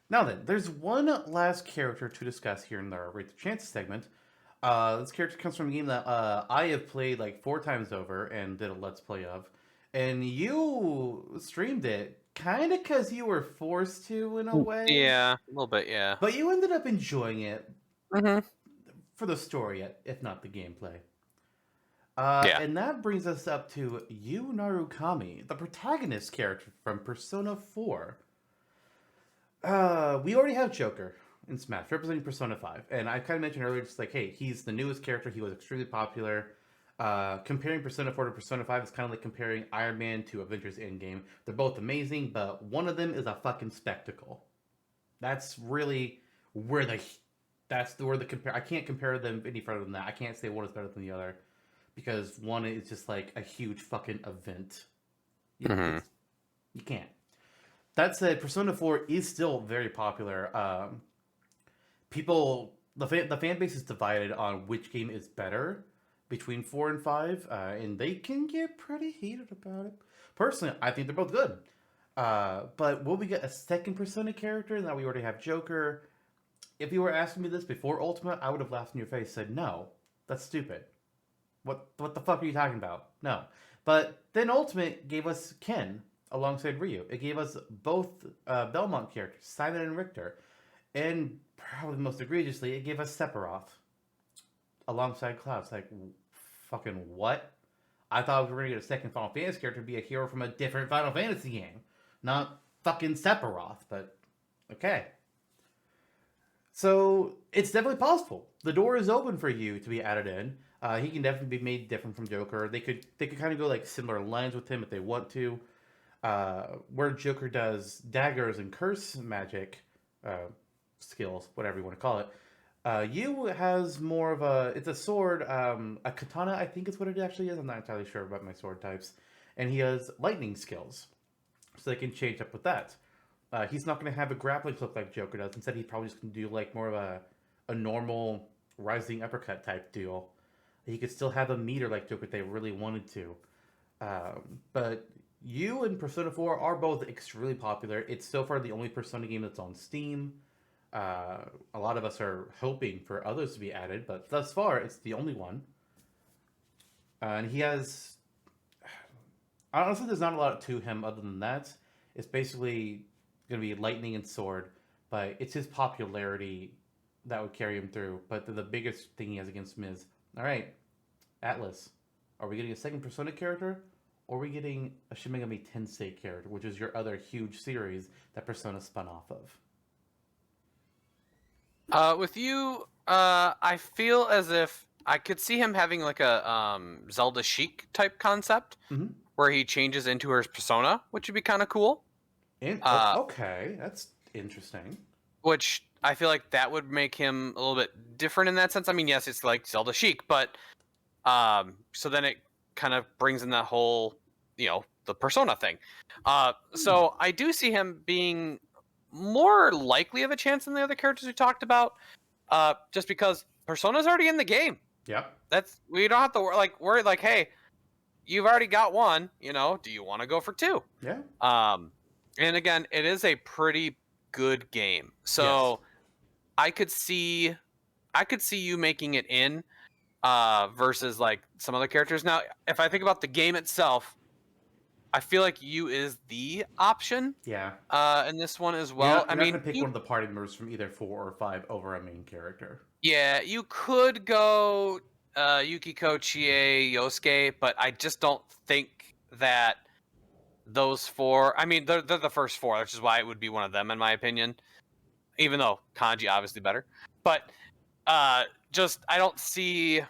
Now then, there's one last character to discuss here in the Rate the Chances segment. This character comes from a game that I have played like 4 times over and did a Let's Play of. And you streamed it kind of because you were forced to, in a way. Yeah, a little bit, yeah. But you ended up enjoying it for the story, if not the gameplay. And that brings us up to Yu Narukami, the protagonist character from Persona 4. We already have Joker in Smash, representing Persona 5. And I kind of mentioned earlier, just like, hey, he's the newest character. He was extremely popular. Comparing Persona 4 to Persona 5 is kind of like comparing Iron Man to Avengers Endgame. They're both amazing, but one of them is a fucking spectacle. That's really where the compare. I can't compare them any further than that. I can't say one is better than the other because one is just like a huge fucking event. You can't. That said, Persona 4 is still very popular. The fan base is divided on which game is better between 4 and 5, and they can get pretty heated about it. Personally, I think they're both good. But will we get a second Persona character? Now we already have Joker. If you were asking me this before Ultimate, I would have laughed in your face, said, no, that's stupid. What the fuck are you talking about? No. But then Ultimate gave us Ken alongside Ryu. It gave us both Belmont characters, Simon and Richter. And probably most egregiously, it gave us Sephiroth alongside Cloud. It's like, fucking what? I thought we were going to get a second Final Fantasy character to be a hero from a different Final Fantasy game. Not fucking Sephiroth, but okay. So, it's definitely possible. The door is open for you to be added in. He can definitely be made different from Joker. They could kind of go like similar lines with him if they want to. Where Joker does daggers and curse magic skills, whatever you want to call it. Yu has more of it's a sword, a katana, I think is what it actually is. I'm not entirely sure about my sword types. And he has lightning skills. So they can change up with that. He's not going to have a grappling hook like Joker does. Instead, he's probably just going to do like more of a normal rising uppercut type deal. He could still have a meter like Joker if they really wanted to. But Yu and Persona 4 are both extremely popular. It's so far the only Persona game that's on Steam. A lot of us are hoping for others to be added, but thus far, it's the only one. And he has... Honestly, there's not a lot to him other than that. It's basically going to be lightning and sword, but it's his popularity that would carry him through. But the biggest thing he has against him is, all right, Atlas, Are we getting a second Persona character? Or are we getting a Shin Megami Tensei character, which is your other huge series that Persona spun off of? With you, I feel as if I could see him having like a Zelda Sheik type concept Mm-hmm. where he changes into her persona, which would be kind of cool. Okay, that's interesting. Which I feel like that would make him a little bit different in that sense. I mean, yes, it's like Zelda Sheik, but so then it kind of brings in that whole, the persona thing. So I do see him being more likely of a chance than the other characters we talked about, just because Persona's already in the game. Yep. We don't have to worry like, hey, you've already got one. Do you want to go for two? Yeah. And again, it is a pretty good game, Yes. so I could see you making it in versus like some other characters. Now, if I think about the game itself, I feel like you is the option Yeah. in this one as You're well. not, I you're not mean, gonna pick one of the party members from either 4 or 5 over a main character. yeah, you could go Yukiko, Chie, Yosuke, but I just don't think that those four. I mean, they're the first four, which is why it would be one of them in my opinion. Even though Kanji obviously better, but just I don't see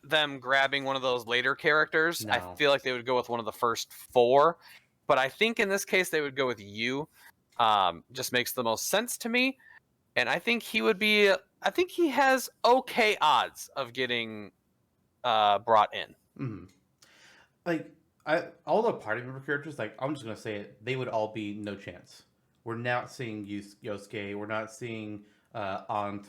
them grabbing one of those later characters. I No. feel like they would go with one of the first four, but I think in this case they would go with you. Just makes the most sense to me, and I think he would be. I think he has okay odds of getting brought in. Mm-hmm. Like all the party member characters, like I'm just gonna say it, they would all be no chance. We're not seeing Yosuke. We're not seeing Ant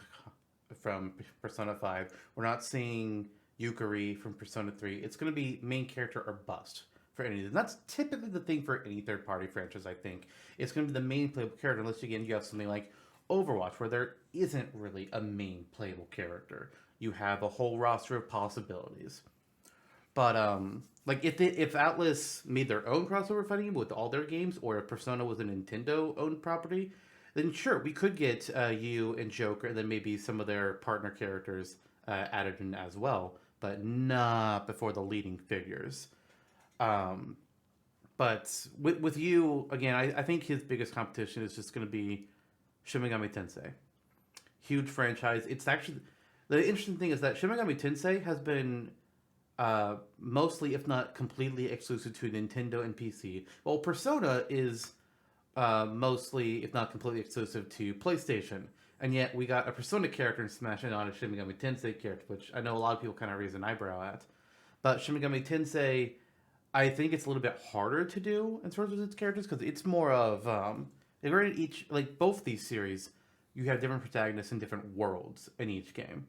from Persona 5. We're not seeing Yukari from Persona 3. It's gonna be main character or bust for any of them. That's typically the thing for any third party franchise. I think it's gonna be the main playable character, unless again you have something like Overwatch where there isn't really a main playable character. You have a whole roster of possibilities. But like if Atlas made their own crossover fighting game with all their games, or if Persona was a Nintendo owned property, then sure we could get you and Joker, and then maybe some of their partner characters added in as well, but not before the leading figures. Um, but with you again, I think his biggest competition is just going to be Shin Megami Tensei. Huge franchise. It's actually the interesting thing is that Shin Megami Tensei has been mostly, if not completely, exclusive to Nintendo and PC. Well, Persona is mostly, if not completely, exclusive to PlayStation. And yet, we got a Persona character in Smash and not a Shin Megami Tensei character, which I know a lot of people kind of raise an eyebrow at. But Shin Megami Tensei, I think it's a little bit harder to do in terms of its characters because it's more of each like both these series, you have different protagonists in different worlds in each game.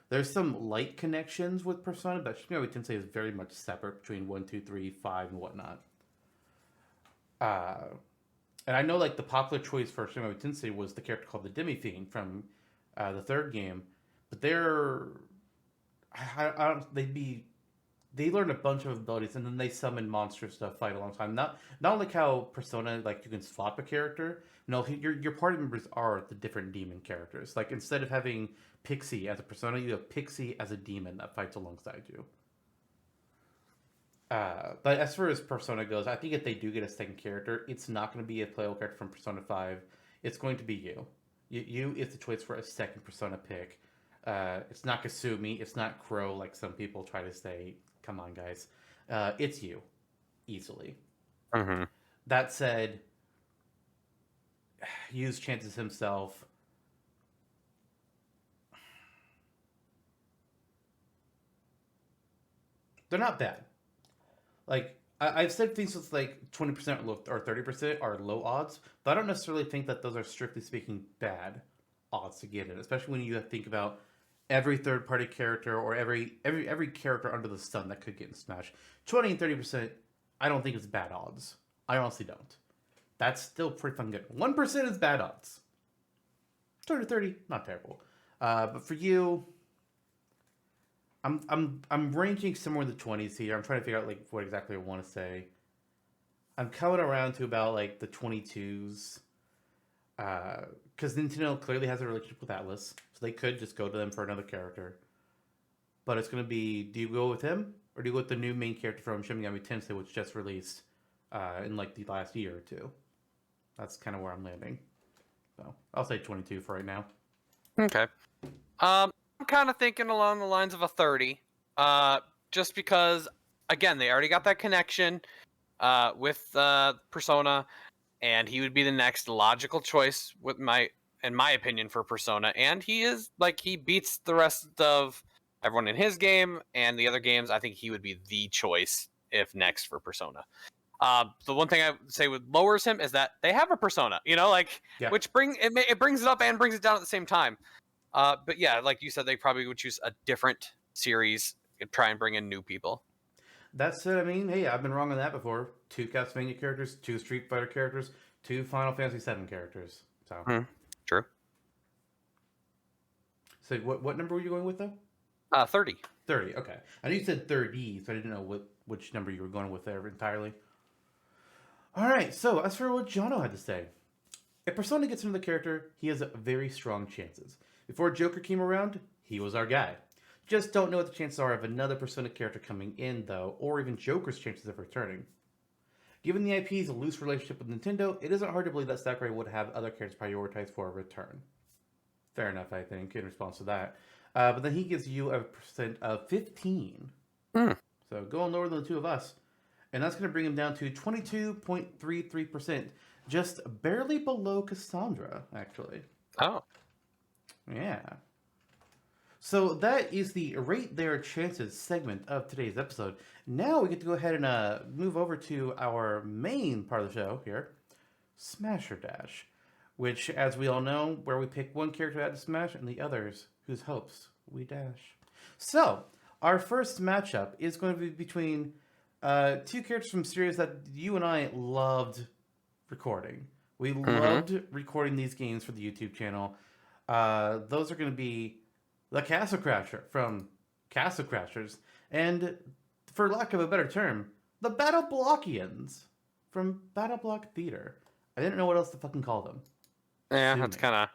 There's some light connections with Persona, but Shin Megami Tensei is very much separate between 1, 2, 3, 5, and whatnot. Uh, and I know like the popular choice for Shin Megami Tensei was the character called the Demi Fiend from the third game, but I don't, they learn a bunch of abilities and then they summon monsters to fight alongside. Not like how Persona, like you can swap a character. No, your party members are the different demon characters. Like instead of having Pixie as a Persona, you have Pixie as a demon that fights alongside you. But as far as Persona goes, I think if they do get a second character, it's not going to be a playable character from Persona 5. It's going to be you. You is the choice for a second Persona pick. It's not Kasumi. It's not Crow like some people try to say. Come on, guys. It's you. Easily. Mm-hmm. That said, Yu's chances himself. They're not bad. Like, I've said things with like 20% or 30% are low odds, but I don't necessarily think that those are strictly speaking bad odds to get in, especially when you think about every third party character or every character under the sun that could get in Smash. 20 and 30%, I don't think it's bad odds. I honestly don't. That's still pretty fucking good. 1% is bad odds. 20 to 30, not terrible. But for you, I'm ranging somewhere in the 20s here. I'm trying to figure out like what exactly I want to say. I'm coming around to about like the 22s. Because Nintendo clearly has a relationship with Atlas, so they could just go to them for another character. But it's going to be, do you go with him or do you go with the new main character from Shin Megami Tensei, which just released in like the last year or two? That's kind of where I'm landing. So I'll say 22 for right now. Okay. I'm kind of thinking along the lines of a 30. Just because, again, they already got that connection with Persona, and he would be the next logical choice in my opinion, for Persona. And he beats the rest of everyone in his game and the other games. I think he would be the choice if next for Persona. The one thing I would say would lowers him is that they have a Persona, Yeah. which it brings it up and brings it down at the same time. But yeah, like you said, they probably would choose a different series and try and bring in new people. That's it. I mean, hey, I've been wrong on that before. 2 Castlevania characters, 2 Street Fighter characters, 2 Final Fantasy VII characters. So, True. So what number were you going with though? 30. 30. Okay. I knew you said 30, so I didn't know which number you were going with there entirely. All right. So as for what Jonno had to say, if Persona gets into the character, he has very strong chances. Before Joker came around, he was our guy. Just don't know what the chances are of another Persona character coming in though, or even Joker's chances of returning. Given the IP's loose relationship with Nintendo, it isn't hard to believe that Sakurai would have other characters prioritized for a return. Fair enough, I think, in response to that. But then he gives you a percent of 15. So going lower than the two of us. And that's going to bring him down to 22.33%. Just barely below Cassandra, actually. Oh. Yeah. So that is the Rate Their Chances segment of today's episode. Now we get to go ahead and move over to our main part of the show here, Smash or Dash. Which, as we all know, where we pick one character out to smash and the others whose hopes we dash. So, our first matchup is going to be between 2 characters from series that you and I loved recording. We loved recording these games for the YouTube channel. Those are going to be the Castle Crasher from Castle Crashers, and, for lack of a better term, the BattleBlockians from BattleBlock Theater. I didn't know what else to fucking call them. Yeah, that's kind of...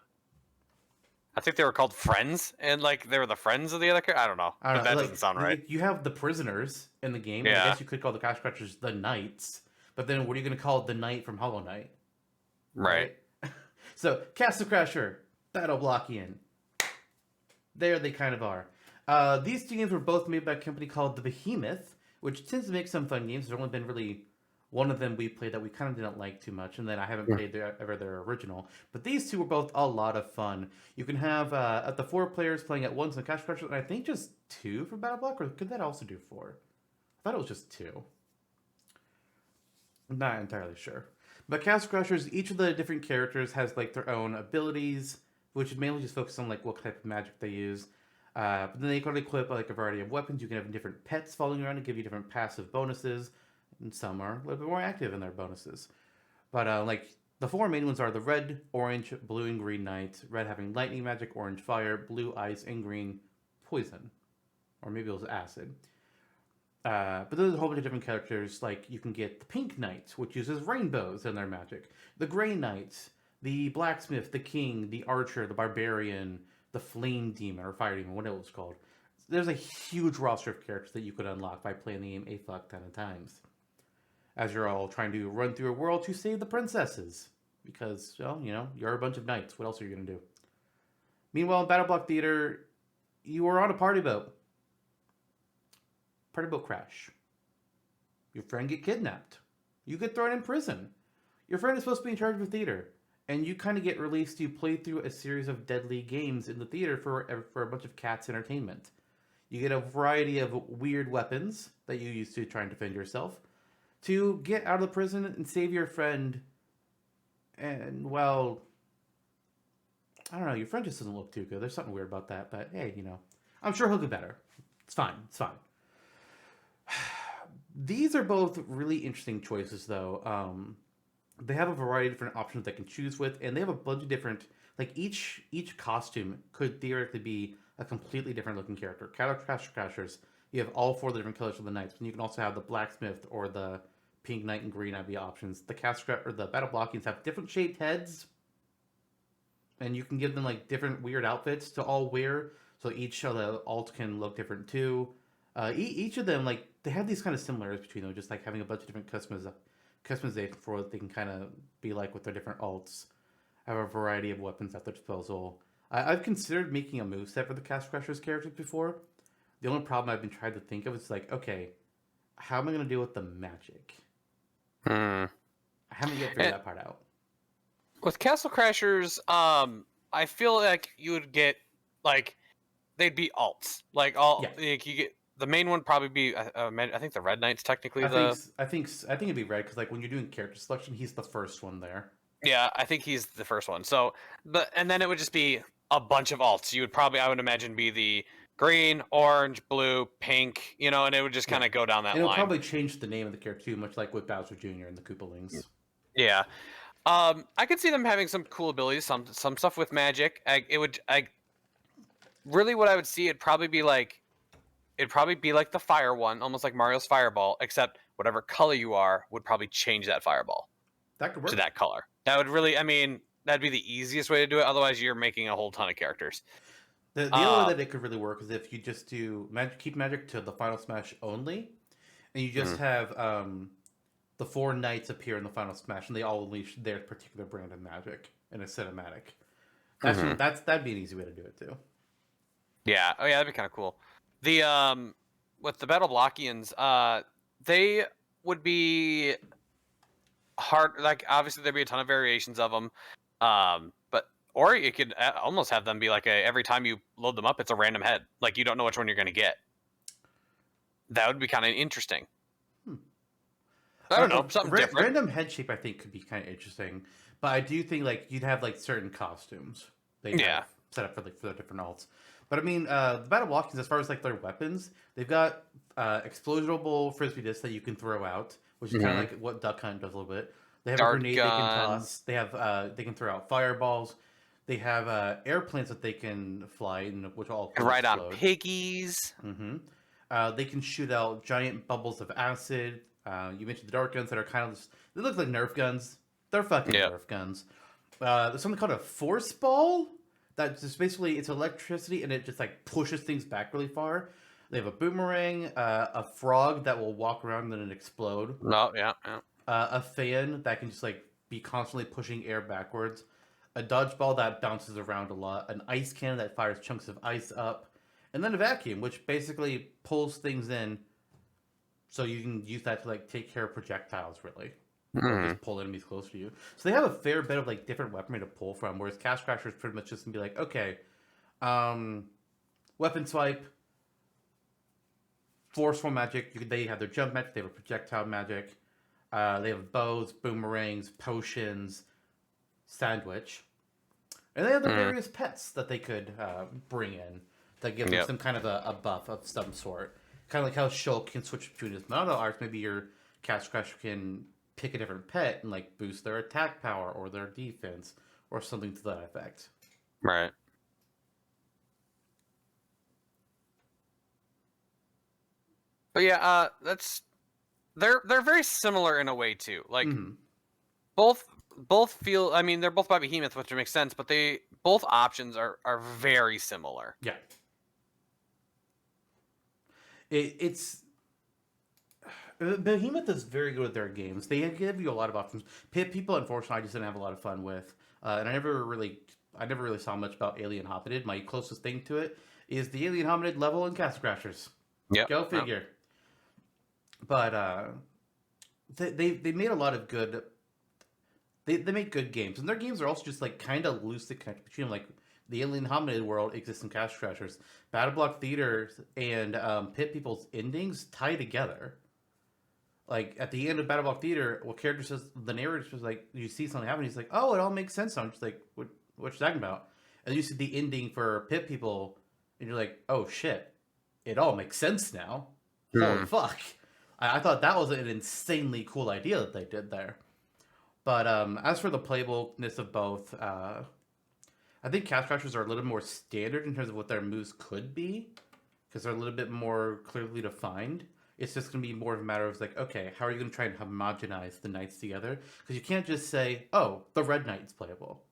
I think they were called Friends, and they were the friends of the other character. I don't know. But that doesn't sound right. You have the prisoners in the game. Yeah. I guess you could call the Cash Crutchers the Knights. But then what are you going to call the Knight from Hollow Knight? Right. So, Castle Crasher, BattleBlockian. There they kind of are. These 2 games were both made by a company called The Behemoth, which tends to make some fun games. There's only been really one of them we played that we kind of didn't like too much, and then I haven't played their original. But these 2 were both a lot of fun. You can have up to 4 players playing at once in Cash Crusher, and I think just 2 for BattleBlock, or could that also do 4? I thought it was just 2. I'm not entirely sure. But Castle Crushers, each of the different characters has their own abilities, which is mainly just focused on what type of magic they use. But then they can equip a variety of weapons. You can have different pets following around to give you different passive bonuses. And some are a little bit more active in their bonuses. But the 4 main ones are the red, orange, blue, and green knight. Red having lightning magic, orange fire, blue ice, and green poison. Or maybe it was acid. But there's a whole bunch of different characters. You can get the pink knight, which uses rainbows in their magic. The gray knight, the blacksmith, the king, the archer, the barbarian, the flame demon, or fire demon, whatever it's called. There's a huge roster of characters that you could unlock by playing the game a fuck ton of times. As you're all trying to run through a world to save the princesses. Because, well, you're a bunch of knights. What else are you going to do? Meanwhile, in BattleBlock Theater, you are on a party boat. Party boat crash. Your friend get kidnapped. You get thrown in prison. Your friend is supposed to be in charge of the theater. And you kind of get released to play through a series of deadly games in the theater for a bunch of cats' entertainment. You get a variety of weird weapons that you use to try and defend yourself. To get out of the prison and save your friend. And, well, I don't know, your friend just doesn't look too good. There's something weird about that, but hey, I'm sure he'll do better. It's fine. These are both really interesting choices, though. They have a variety of different options they can choose with, and they have a bunch of different... each costume could theoretically be a completely different looking character. Crashers, you have all 4 of the different colors of the knights, and you can also have the blacksmith or the pink knight and green IV options. The the BattleBlockians have different shaped heads, and you can give them different weird outfits to all wear. So each of the alts can look different too. Each of them they have these kind of similarities between them, just like having a bunch of different customization for what they can kind of be like with their different alts. Have a variety of weapons at their disposal. I've considered making a moveset for the Cast Crashers characters before. The only problem I've been trying to think of is like, okay, how am I going to deal with the magic? Hmm. I haven't yet figured that part out. With Castle Crashers, I feel like you would get like they'd be alts. Like all like you get the main one probably be I think the Red Knight's technically I think it'd be red because like when you're doing character selection, he's the first one there. Yeah, I think he's the first one. So, and then it would just be a bunch of alts. You would probably, I would imagine, be the green, orange, blue, pink, and it would just kind of go down that It'll line. probably change the name of the character too, much like with Bowser Jr. and the Koopalings. Yeah. I could see them having some cool abilities, some stuff with magic. Really what I would see, it'd probably be like the fire one, almost like Mario's Fireball, except whatever color you are would probably change that Fireball. That could work. To that color. That would really, that'd be the easiest way to do it. Otherwise, you're making a whole ton of characters. The other way that it could really work is if you just do keep magic to the Final Smash only, and you just have the 4 knights appear in the Final Smash, and they all unleash their particular brand of magic in a cinematic. That'd be an easy way to do it too. Yeah. Oh yeah, that'd be kind of cool. The with the BattleBlockians, they would be hard. Like obviously there'd be a ton of variations of them, or you could almost have them be like every time you load them up, it's a random head. Like you don't know which one you're going to get. That would be kind of interesting. I don't know, something different. Random head shape, I think, could be kind of interesting. But I do think like you'd have like certain costumes they have set up for the different alts. But I mean, the BattleBlockians, as far as like their weapons, they've got explodable frisbee discs that you can throw out, which is kind of like what Duck Hunt does a little bit. They have Dart a grenade guns. they can toss. They have they can throw out fireballs. They have airplanes that they can fly, which all ride on piggies. They can shoot out giant bubbles of acid. You mentioned the dart guns that are kind of they look like Nerf guns. They're fucking Nerf guns. There's something called a force ball that just basically it's electricity and it just like pushes things back really far. They have a boomerang, a frog that will walk around and then explode. No, yeah. A fan that can just like be constantly pushing air backwards. A dodgeball that bounces around a lot. An ice cannon that fires chunks of ice up. And then a vacuum, which basically pulls things in so you can use that to like take care of projectiles, really. Or just pull enemies close to you. So they have a fair bit of like different weaponry to pull from, whereas Cast Crashers pretty much just gonna be like, okay, weapon swipe, forceful magic. They have their jump magic. They have a projectile magic. They have bows, boomerangs, potions, sandwich, and they have the various pets that they could bring in that give them some kind of a buff of some sort. Kind of like how Shulk can switch between his mono arts. Maybe your Cast Crasher can pick a different pet and like boost their attack power or their defense or something to that effect. Right. But yeah, they're very similar in a way too. Like both feel. I mean, they're both by Behemoth, which makes sense. But both options are very similar. Yeah. It's Behemoth is very good with their games. They give you a lot of options. People, unfortunately, I just didn't have a lot of fun with, and I never really saw much about Alien Hominid. My closest thing to it is the Alien Hominid level in Cast Crashers. Yeah, go figure. Yep. But they made a lot of good. They make good games, and their games are also just like kind of loosely connected between them. Like the Alien Hominid world exists in Cast Crashers. BattleBlock Theater and Pit People's endings tie together. Like at the end of BattleBlock Theater, what character says the narrator was like, you see something happen, he's like, oh, it all makes sense. I'm just like, what you talking about? And you see the ending for Pit People, and you're like, oh shit, it all makes sense now. Holy fuck! I thought that was an insanely cool idea that they did there. But as for the playableness of both, I think Cast Crashers are a little more standard in terms of what their moves could be, because they're a little bit more clearly defined. It's just going to be more of a matter of like, okay, how are you going to try and homogenize the knights together? Because you can't just say, oh, the Red Knight's playable.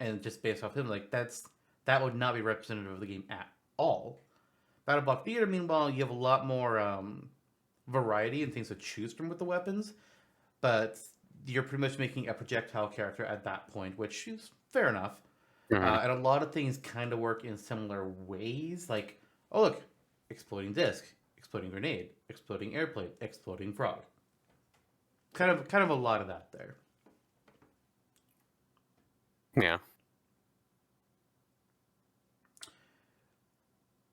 And just based off him, like, that would not be representative of the game at all. BattleBlock Theater, meanwhile, you have a lot more variety and things to choose from with the weapons, but you're pretty much making a projectile character at that point, which is fair enough. Mhm. And a lot of things kind of work in similar ways. Like, oh look, exploding disc, exploding grenade, exploding airplane, exploding frog. Kind of a lot of that there. Yeah.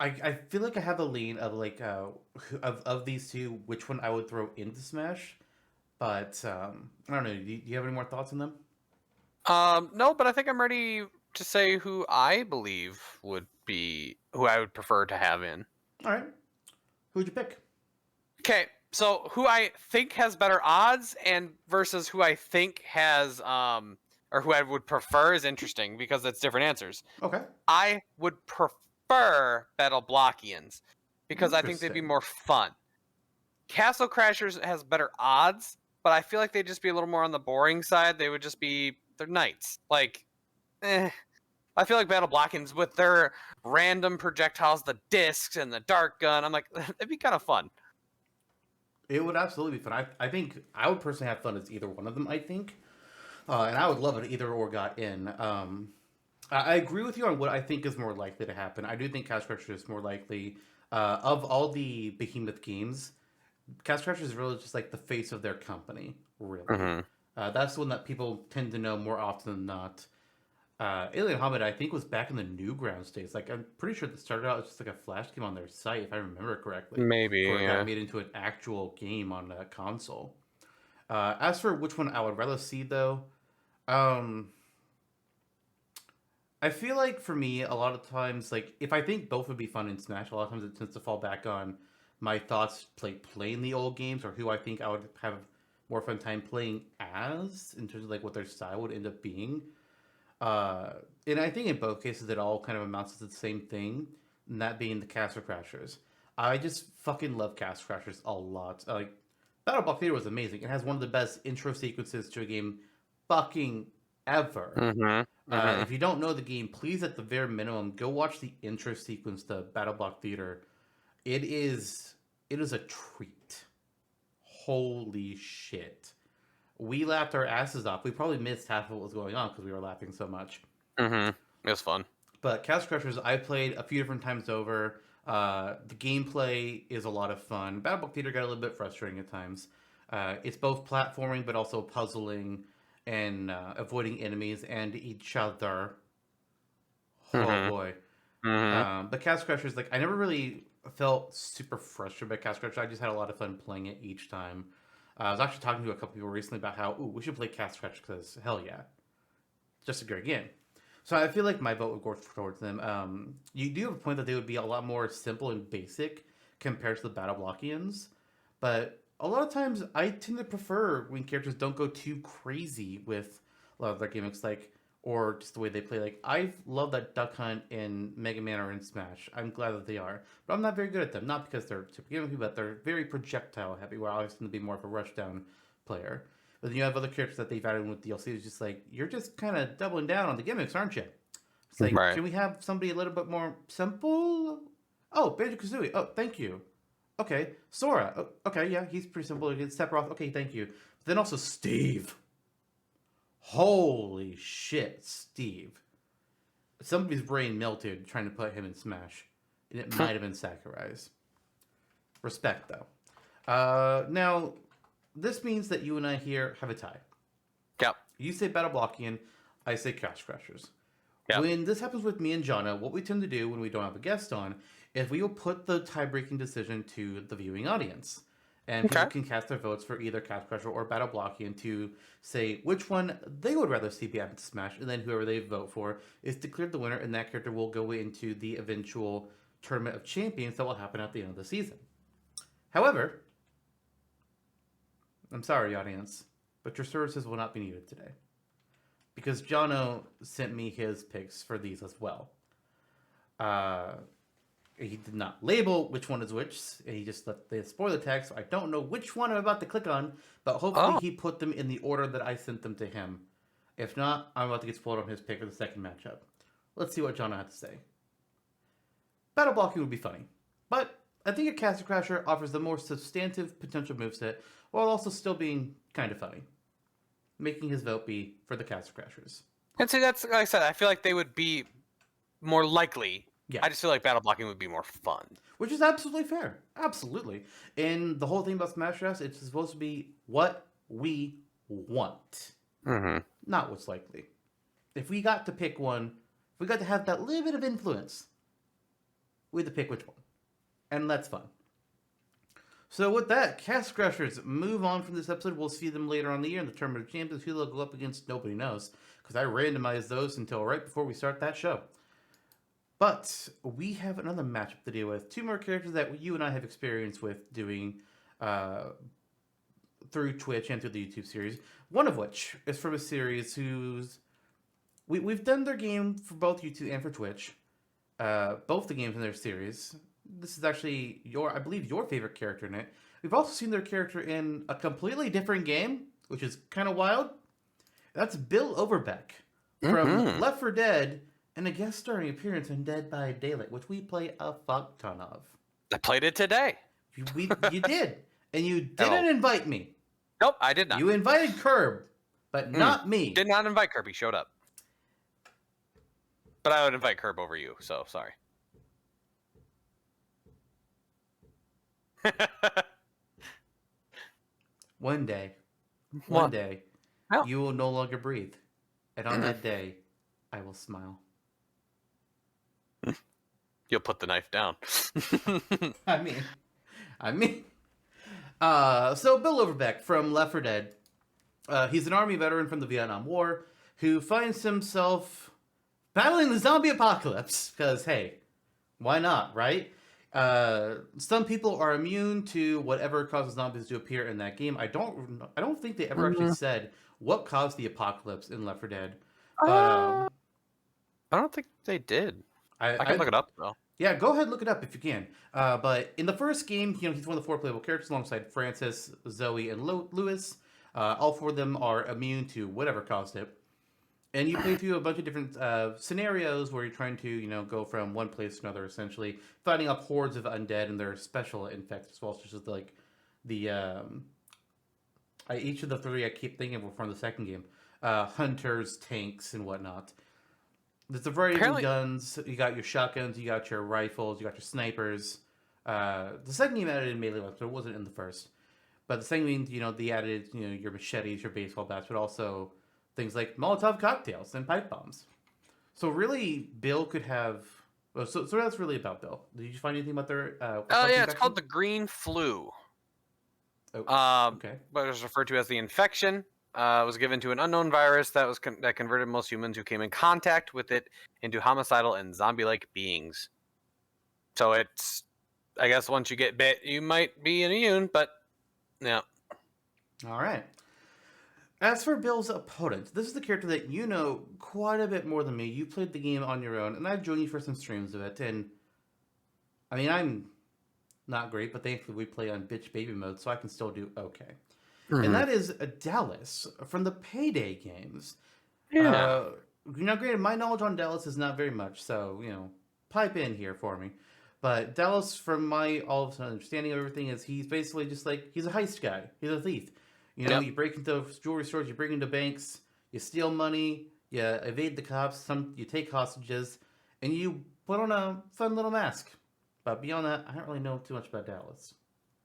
I feel like I have a lean of like of these two, which one I would throw into Smash. But I don't know. Do you have any more thoughts on them? No, but I think I'm ready to say who I believe would be who I would prefer to have in. All right. Who'd you pick? Okay, so who I think has better odds and versus who I think has or who I would prefer is interesting because it's different answers. Okay. I would prefer BattleBlockians because I think they'd be Interesting. more fun. Castle Crashers has better odds, but I feel like they'd just be a little more on the boring side. They would just be they're knights. Like, I feel like BattleBlockians with their random projectiles, the discs and the dart gun. I'm like, it'd be kind of fun. It would absolutely be fun. I think I would personally have fun as either one of them. I think, and I would love it either or got in. I agree with you on what I think is more likely to happen. I do think Cash Crusher is more likely. Of all the Behemoth games, Cash Crusher is really just like the face of their company, really. Mm-hmm. That's the one that people tend to know more often than not. Alien Hobbit, I think, was back in the Newgrounds days. Like, I'm pretty sure it started out as just like a flash game on their site, if I remember correctly, Maybe, before it got yeah. made into an actual game on a console. As for which one I would rather see, though, um, I feel like for me, a lot of times, like if I think both would be fun in Smash, a lot of times it tends to fall back on my thoughts like playing the old games or who I think I would have more fun time playing as in terms of like what their style would end up being. Uh, and I think in both cases it all kind of amounts to the same thing, and that being the Castle Crashers. I just fucking love Castle Crashers a lot. Like Battle Block Theater was amazing. It has one of the best intro sequences to a game fucking ever. Mm-hmm. Mm-hmm. If you don't know the game, please at the very minimum go watch the intro sequence to Battle Block Theater. It is it is a treat. Holy shit. We laughed our asses off. We probably missed half of what was going on because we were laughing so much. Mm-hmm. It was fun. But Castle Crushers, I played a few different times over. The gameplay is a lot of fun. Battle Block Theater got a little bit frustrating at times. It's both platforming but also puzzling and avoiding enemies and each other. Oh Mm-hmm. boy. Mm-hmm. But Castle Crushers, like I never really felt super frustrated by Castle Crushers. I just had a lot of fun playing it each time. I was actually talking to a couple people recently about how, ooh, we should play Castle Crushers because hell yeah, just a great game. So I feel like my vote would go towards them. You do have a point that they would be a lot more simple and basic compared to the BattleBlockians, but a lot of times I tend to prefer when characters don't go too crazy with a lot of their gimmicks, like or just the way they play. Like I love that Duck Hunt in Mega Man or in Smash. I'm glad that they are, but I'm not very good at them. Not because they're super gimmicky, but they're very projectile heavy. Where I always tend to be more of a rushdown player. But then you have other characters that they've added in with DLC. It's just like you're just kind of doubling down on the gimmicks, aren't you? It's like, Right. can we have somebody a little bit more simple? Oh, Banjo Kazooie. Oh, thank you. Okay, Sora. Oh, okay, yeah, he's pretty simple. Sephiroth. Okay, thank you. But then also Steve. Holy shit, Steve. Somebody's brain melted trying to put him in Smash. And it might have been Sakurai's. Respect, though. Now, this means that you and I here have a tie. Yep. You say BattleBlockian, I say Cash Crushers. Yep. When this happens with me and Jonno, what we tend to do when we don't have a guest on is we will put the tie-breaking decision to the viewing audience. And people Okay. can cast their votes for either Cash Crusher or BattleBlockian to say which one they would rather see be added to Smash, and then whoever they vote for is declared the winner, and that character will go into the eventual Tournament of Champions that will happen at the end of the season. However, I'm sorry, audience, but your services will not be needed today. Because Jonno sent me his picks for these as well. He did not label which one is which, and he just let the spoiler tag, so I don't know which one I'm about to click on, but hopefully Oh. he put them in the order that I sent them to him. If not, I'm about to get spoiled on his pick for the second matchup. Let's see what Jonno had to say. Battle blocking would be funny, but I think a Castle Crasher offers the more substantive potential moveset while also still being kind of funny, making his vote be for the Castle Crashers. And see, that's like I said. I feel like they would be more likely. Yeah. I just feel like battle blocking would be more fun. Which is absolutely fair. Absolutely. And the whole thing about Smash Bros. It's supposed to be what we want, not what's likely. If we got to pick one, if we got to have that little bit of influence, we had to pick which one. And that's fun. So with that, Cast Crushers move on from this episode. We'll see them later on in the year in the Tournament of Champions. Who they'll go up against, nobody knows. Because I randomized those until right before we start that show. But we have another matchup to deal with. Two more characters that you and I have experience with doing through Twitch and through the YouTube series. One of which is from a series whose... We've done their game for both YouTube and for Twitch. Both the games in their series. This is actually I believe your favorite character in it. We've also seen their character in a completely different game, which is kind of wild. That's Bill Overbeck from Left 4 Dead and a guest starring appearance in Dead by Daylight, which we play a fuck ton of. I played it today. You did, and you didn't invite me. Nope, I did not. You invited Curb, but not me. Did not invite Kirby. Showed up. But I would invite Curb over you, so sorry. One day, Oh. you will no longer breathe. And on that day, I will smile. You'll put the knife down. I mean. So Bill Overbeck from Left 4 Dead. He's an Army veteran from the Vietnam War who finds himself battling the zombie apocalypse. Because, hey, why not, right? Some people are immune to whatever causes zombies to appear in that game. I don't think they ever actually said what caused the apocalypse in Left 4 Dead. But, I don't think they did. I can look it up though. Yeah, go ahead and look it up if you can. But in the first game, he's one of the 4 playable characters alongside Francis, Zoe, and Lewis. All 4 of them are immune to whatever caused it. And you play through a bunch of different scenarios where you're trying to, go from one place to another, essentially fighting up hordes of undead and their special infects as well. So just like each of the 3 I keep thinking of from the second game, hunters, tanks, and whatnot. There's a variety of guns. You got your shotguns, you got your rifles, you got your snipers. The second game added in melee weapons, but it wasn't in the first. But the second game, they added, your machetes, your baseball bats, but also things like Molotov cocktails and pipe bombs. So really, Bill could have... So that's really about Bill. Did you find anything about their... it's called the Green Flu. Oh, okay. But it was referred to as the infection. Was given to an unknown virus that that converted most humans who came in contact with it into homicidal and zombie-like beings. So it's... I guess once you get bit, you might be immune, but... Yeah. All right. As for Bill's opponent, this is the character that you know quite a bit more than me. You played the game on your own, and I've joined you for some streams of it. And I mean, I'm not great, but thankfully we play on bitch baby mode, so I can still do okay. And that is Dallas from the Payday games. Yeah. Granted, my knowledge on Dallas is not very much, so pipe in here for me. But Dallas, from my all of a sudden understanding of everything, is he's basically just like he's a heist guy. He's a thief. You break into jewelry stores, you break into banks, you steal money, you evade the cops, you take hostages, and you put on a fun little mask. But beyond that, I don't really know too much about Dallas.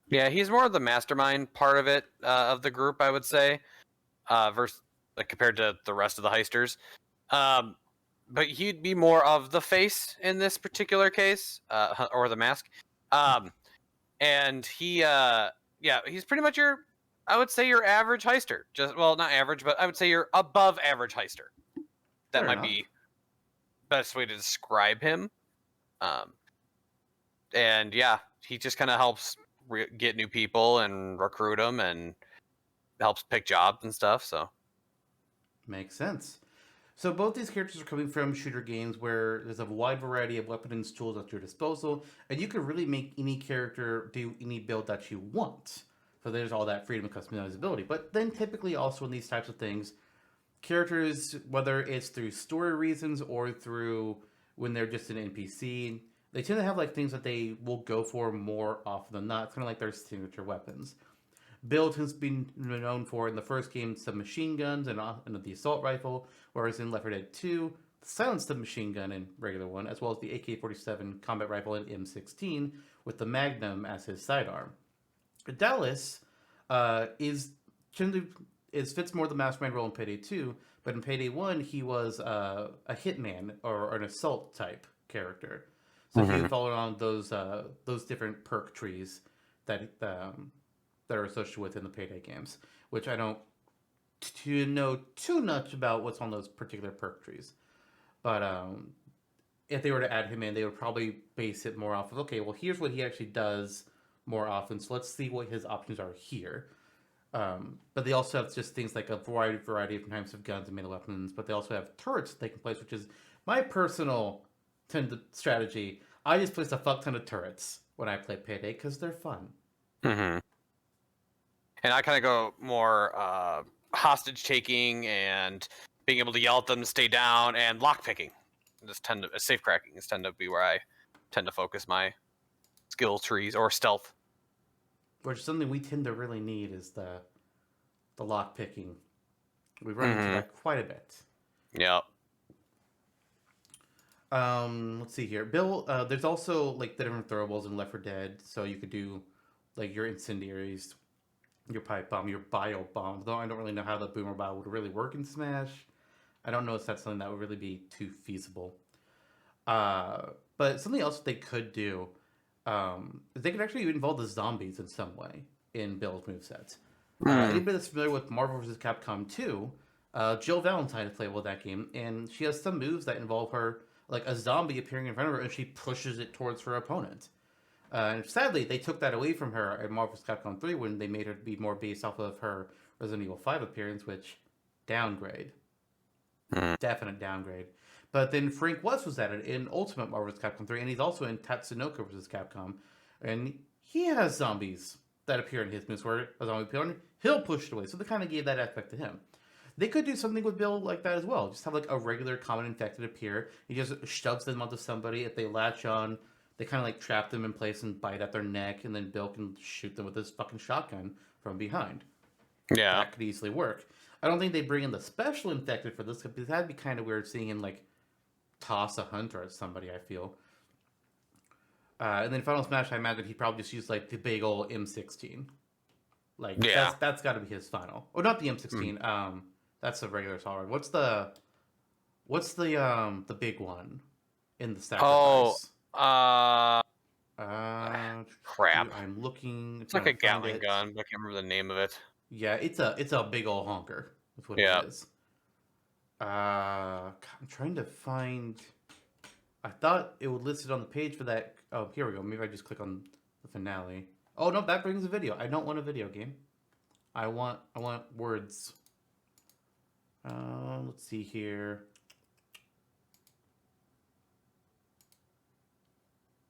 Yeah, he's more of the mastermind part of it, of the group, I would say, versus compared to the rest of the heisters. But he'd be more of the face in this particular case, or the mask. And he's pretty much I would say your average heister. Not average, but I would say you're above average heister. That Fair might enough. be best way to describe him. And yeah, he just kind of helps get new people and recruit them and helps pick jobs and stuff. So Makes sense. So both these characters are coming from shooter games where there's a wide variety of weapons and tools at your disposal, and you can really make any character do any build that you want. So there's all that freedom and customizability. But then typically also in these types of things, characters, whether it's through story reasons or through when they're just an NPC, they tend to have like things that they will go for more often than not. It's kind of like their signature weapons. Bill has been known for in the first game submachine guns and the assault rifle, whereas in Left 4 Dead 2, the silenced submachine gun and regular one, as well as the AK-47 combat rifle and M16 with the Magnum as his sidearm. Dallas is fits more the mastermind role in Payday 2, but in Payday 1 he was a hitman or an assault type character. So he followed on those different perk trees that that are associated with in the Payday games, which I don't know too much about what's on those particular perk trees. But if they were to add him in, they would probably base it more off of, okay, well, here's what he actually does more often, so let's see what his options are here. But they also have just things like a variety of different types of guns and melee weapons, but they also have turrets taking place, which is my personal strategy. I just place a fuck ton of turrets when I play Payday because they're fun. Mm-hmm. And I kind of go more hostage taking and being able to yell at them to stay down, and lock picking. Safe cracking is tend to be where I tend to focus my skill trees, or stealth. Which is something we tend to really need is the lock picking. We run into that quite a bit. Yeah. Let's see here, Bill. There's also like the different throwables in Left 4 Dead, so you could do like your incendiaries, your pipe bomb, your bio bomb. Though I don't really know how the boomer bio would really work in Smash. I don't know if that's something that would really be too feasible. But something else they could do, they could actually involve the zombies in some way in Bill's moveset. Anybody that's familiar with Marvel vs. Capcom 2, Jill Valentine is playable with that game, and she has some moves that involve her, like a zombie appearing in front of her, and she pushes it towards her opponent. And sadly, they took that away from her in Marvel vs. Capcom 3 when they made her be more based off of her Resident Evil 5 appearance, which, downgrade. Definite downgrade. But then Frank West was added in Ultimate Marvel vs. Capcom 3, and he's also in Tatsunoko vs. Capcom. And he has zombies that appear in his moves, where a zombie appears, he'll push it away. So they kind of gave that aspect to him. They could do something with Bill like that as well. Just have like a regular common infected appear. He just shoves them onto somebody. If they latch on, they kind of like trap them in place and bite at their neck, and then Bill can shoot them with his fucking shotgun from behind. Yeah. That could easily work. I don't think they bring in the special infected for this, because that'd be kind of weird seeing him like toss a hunter at somebody, I feel. And then Final Smash, I imagine he probably just used like the big old M16. Like, that's got to be his final. Oh, not the M16. That's a regular assault rifle. What's the big one in the sacrifice? Crap. I'm looking. It's like a Gatling gun, but I can't remember the name of it. Yeah, it's a big old honker. That's what it is. I'm trying to find. I thought it would list it on the page for that. Oh, here we go. Maybe I just click on the finale. Oh no, that brings a video. I don't want a video game. I want words. Let's see here.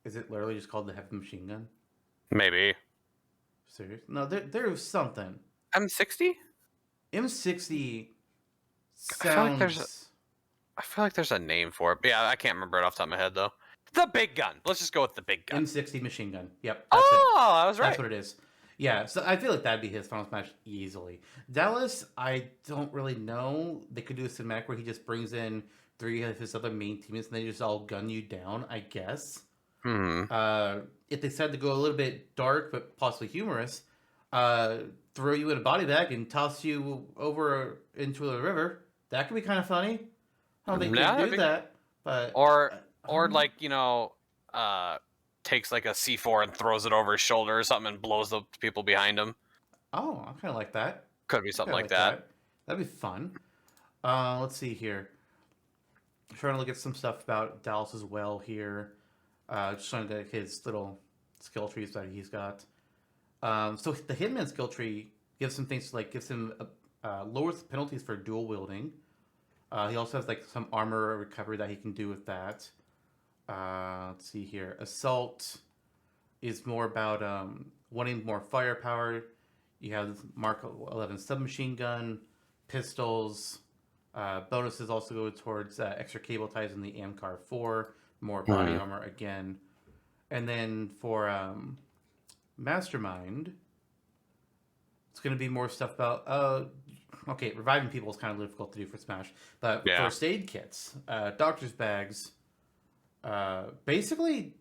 Is it literally just called the Heavy Machine Gun? Maybe. Serious? No, there's something. M60? M60 sounds... I feel like there's a name for it. But yeah, I can't remember it off the top of my head, though. The big gun. Let's just go with the big gun. M60 machine gun. Yep. That's it. I was right. That's what it is. Yeah, so I feel like that'd be his Final Smash easily. Dallas, I don't really know. They could do a cinematic where he just brings in 3 of his other main teammates and they just all gun you down, I guess. If they decided to go a little bit dark but possibly humorous, throw you in a body bag and toss you over into the river. That could be kind of funny. I don't think they do that, but or like, you know, takes like a C4 and throws it over his shoulder or something and blows the people behind him. Oh, I kind of like that. Could be something like that. That'd be fun. Let's see here. I'm trying to look at some stuff about Dallas as well here. Just trying to get his little skill trees that he's got. So the Hitman skill tree gives him things like lowers penalties for dual wielding. He also has like some armor recovery that he can do with that. Let's see here. Assault is more about wanting more firepower. You have Mark 11 submachine gun, pistols. Bonuses also go towards extra cable ties in the AMCAR 4, more body armor again, And then for Mastermind, it's going to be more stuff about okay, reviving people is kind of difficult to do for Smash, but Yeah. first aid kits, doctor's bags, basically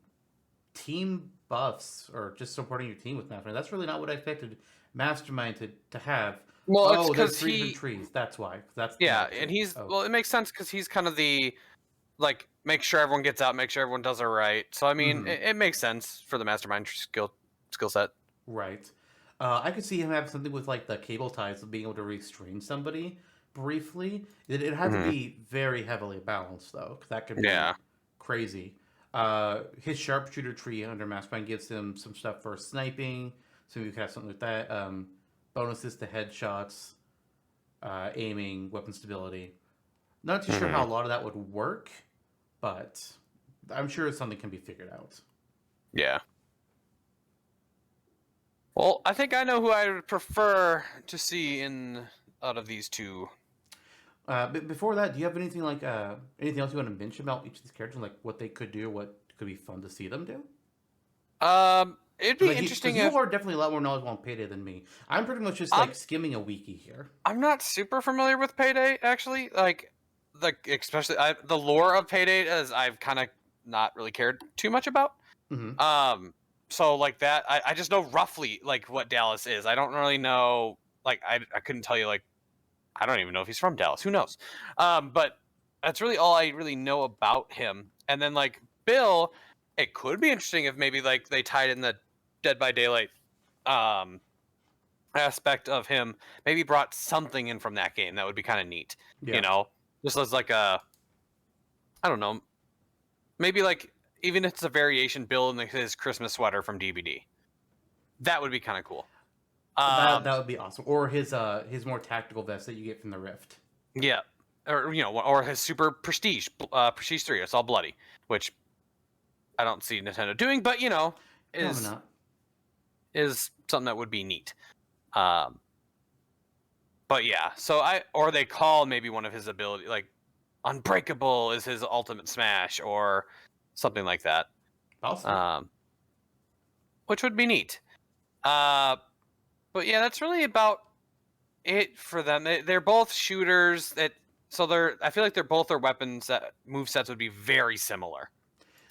team buffs or just supporting your team with Mastermind. That's really not what I expected Mastermind to have. Well, it's Oh, there's because 3 different trees. That's why. That's the yeah, other and tree. Oh, well, it makes sense because he's kind of the like make sure everyone gets out, make sure everyone does it right. So I mean, it makes sense for the mastermind skill set. right. I could see him have something with like the cable ties of being able to restrain somebody briefly. It had to Hmm. be very heavily balanced though, because that could be Yeah. crazy. His sharpshooter tree under Mastermind gives him some stuff for sniping, so we could have something with that. Bonuses to headshots, aiming, weapon stability. Not too sure Hmm. how a lot of that would work, but I'm sure something can be figured out. Yeah. Well, I think I know who I would prefer to see in out of these two. But before that, do you have anything like anything else you want to mention about each of these characters, like what they could do, what could be fun to see them do? It'd Because be like interesting because you if are definitely a lot more knowledgeable on Payday than me. I'm pretty much just I'm like skimming a wiki here. I'm not super familiar with Payday actually. Like especially the lore of Payday is I've kind of not really cared too much about. Mm-hmm. Um, so like that, I just know roughly like what Dallas is. I don't really know. Like I couldn't tell you like I don't even know if he's from Dallas. Who knows? But that's really all I really know about him. And then like Bill, it could be interesting if maybe like they tied in the Dead by Daylight um aspect of him. Maybe brought something in from that game that would be kind of neat. You Yeah. know, just as like a I don't know, maybe like even if it's a variation Bill in his Christmas sweater from DVD. That would be kind of cool. That would be awesome. Or his more tactical vest that you get from the Rift. Yeah, or or his super prestige, prestige 3. It's all bloody, which I don't see Nintendo doing, but Probably is not. is something that would be neat. Um, but yeah, or they call maybe one of his ability like Unbreakable is his ultimate smash or something like that. Possibly. Um, which would be neat. Uh, but yeah, that's really about it for them. They're both shooters I feel like they're both their weapons move sets would be very similar.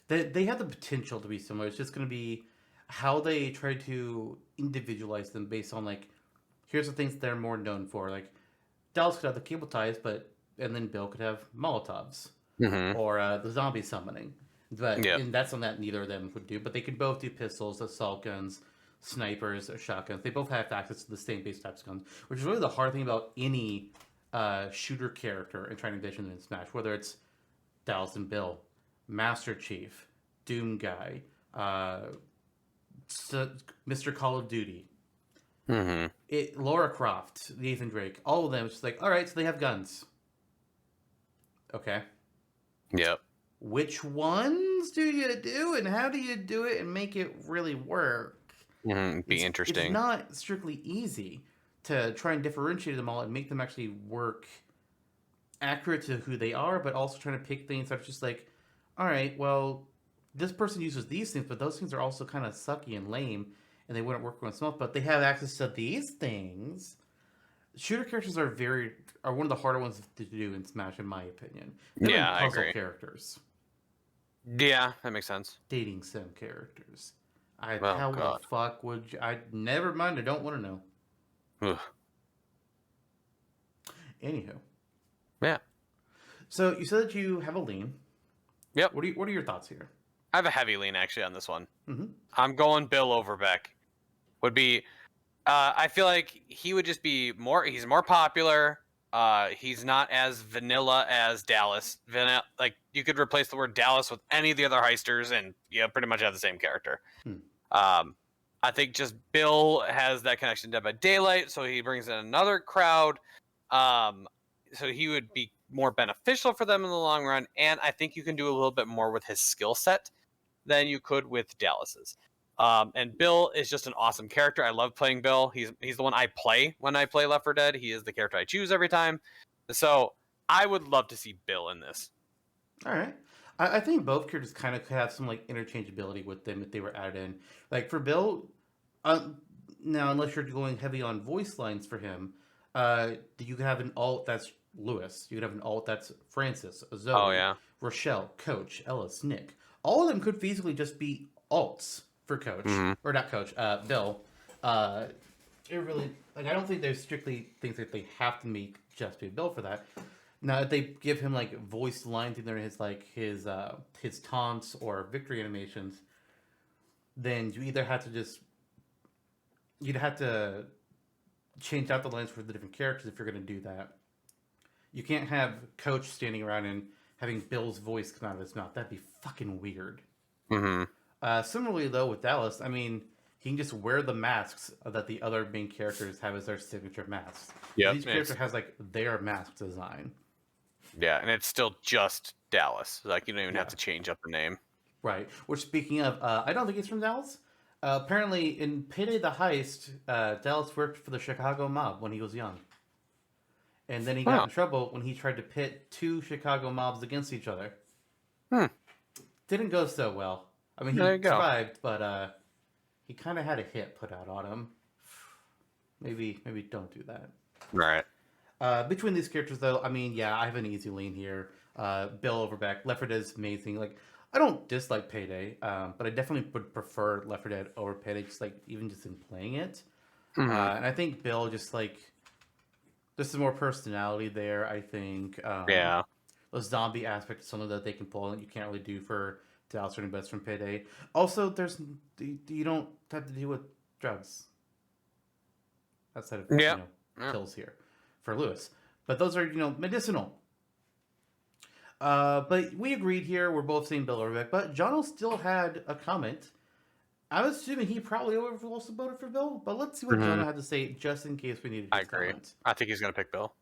They have the potential to be similar. It's just going to be how they try to individualize them based on like here's the things they're more known for. Like Dallas could have the cable ties, but and then Bill could have Molotovs Mm-hmm. or the zombie summoning. But Yeah. and that's something that neither of them would do. But they could both do pistols, assault guns, snipers, or shotguns. They both have access to the same base types of guns, which is really the hard thing about any shooter character in trying to envision in Smash, whether it's Dallas and Bill, Master Chief, Doom Guy, Mr. Call of Duty, Mm-hmm. Laura Croft, Nathan Drake, all of them. It's just like, all right, so they have guns. Okay. Yep. Which ones do you do, and how do you do it, and make it really work? Mm-hmm. Be It's interesting. not strictly easy to try and differentiate them all and make them actually work accurate to who they are, but also trying to pick things that are just like, all right, well, this person uses these things, but those things are also kind of sucky and lame, and they wouldn't work with smoke, but they have access to these things. Shooter characters are one of the harder ones to do in Smash, in my opinion. They're Yeah, like I puzzle agree. characters, Yeah, that makes sense. dating sim characters. Oh How the God. fuck would you? I never mind. I don't want to know. Ugh. Anywho, Yeah. so you said that you have a lean. Yep. What are your thoughts here? I have a heavy lean actually on this one. Mm-hmm. I'm going Bill Overbeck. Would be. I feel like he would just be more. He's more popular. He's not as vanilla as Dallas. Like you could replace the word Dallas with any of the other heisters, and you pretty much have the same character. Hmm. I think just Bill has that connection to Dead by Daylight, so he brings in another crowd. So he would be more beneficial for them in the long run, and I think you can do a little bit more with his skill set than you could with Dallas's. And Bill is just an awesome character. I love playing Bill. He's the one I play when I play Left 4 Dead. He is the character I choose every time. So I would love to see Bill in this. All right. I think both characters kind of could have some like interchangeability with them if they were added in. Like for Bill, um, now unless you're going heavy on voice lines for him, you could have an alt that's Lewis. You could have an alt that's Francis, Oh Zoe, yeah. Rochelle, Coach, Ellis, Nick. All of them could feasibly just be alts for Coach Hmm. or not Coach, Bill. Uh, it really like I don't think there's strictly things that they have to make just be Bill for that. Now, if they give him like voiced lines in there, his taunts or victory animations, then you'd have to change out the lines for the different characters if you're going to do that. You can't have Coach standing around and having Bill's voice come out of his mouth. That'd be fucking weird. Hmm. Similarly, though, with Dallas, I mean, he can just wear the masks that the other main characters have as their signature masks. Yep. Each character has like their mask design. Yeah, and it's still just Dallas. Like you don't even Yeah. have to change up the name. Right. Which, speaking of, I don't think he's from Dallas. Apparently, in Payday the Heist, Dallas worked for the Chicago mob when he was young. And then he got Huh. in trouble when he tried to pit two Chicago mobs against each other. Hmm. Didn't go so well. I mean, he There you go. survived, but he kind of had a hit put out on him. Maybe don't do that. Right. Between these characters, though, I mean, yeah, I have an easy lean here. Bill Overbeck, Left 4 Dead is amazing. Like, I don't dislike Payday, but I definitely would prefer Left 4 Dead over Payday, just like even just in playing it. Mhm. And I think Bill just like there's some more personality there. I think Yeah. the zombie aspect is something that they can pull that you can't really do for Dallas or anybody from Payday. Also, you don't have to deal with drugs outside of Yep. Yeah. pills here for Lewis, but those are medicinal. But we agreed here. We're both saying Bill Overbeck, but Jonno still had a comment. I'm assuming he probably also voted for Bill, but let's see what Mhm. Jonno had to say just in case we needed his I agree. comment. I think he's gonna pick Bill.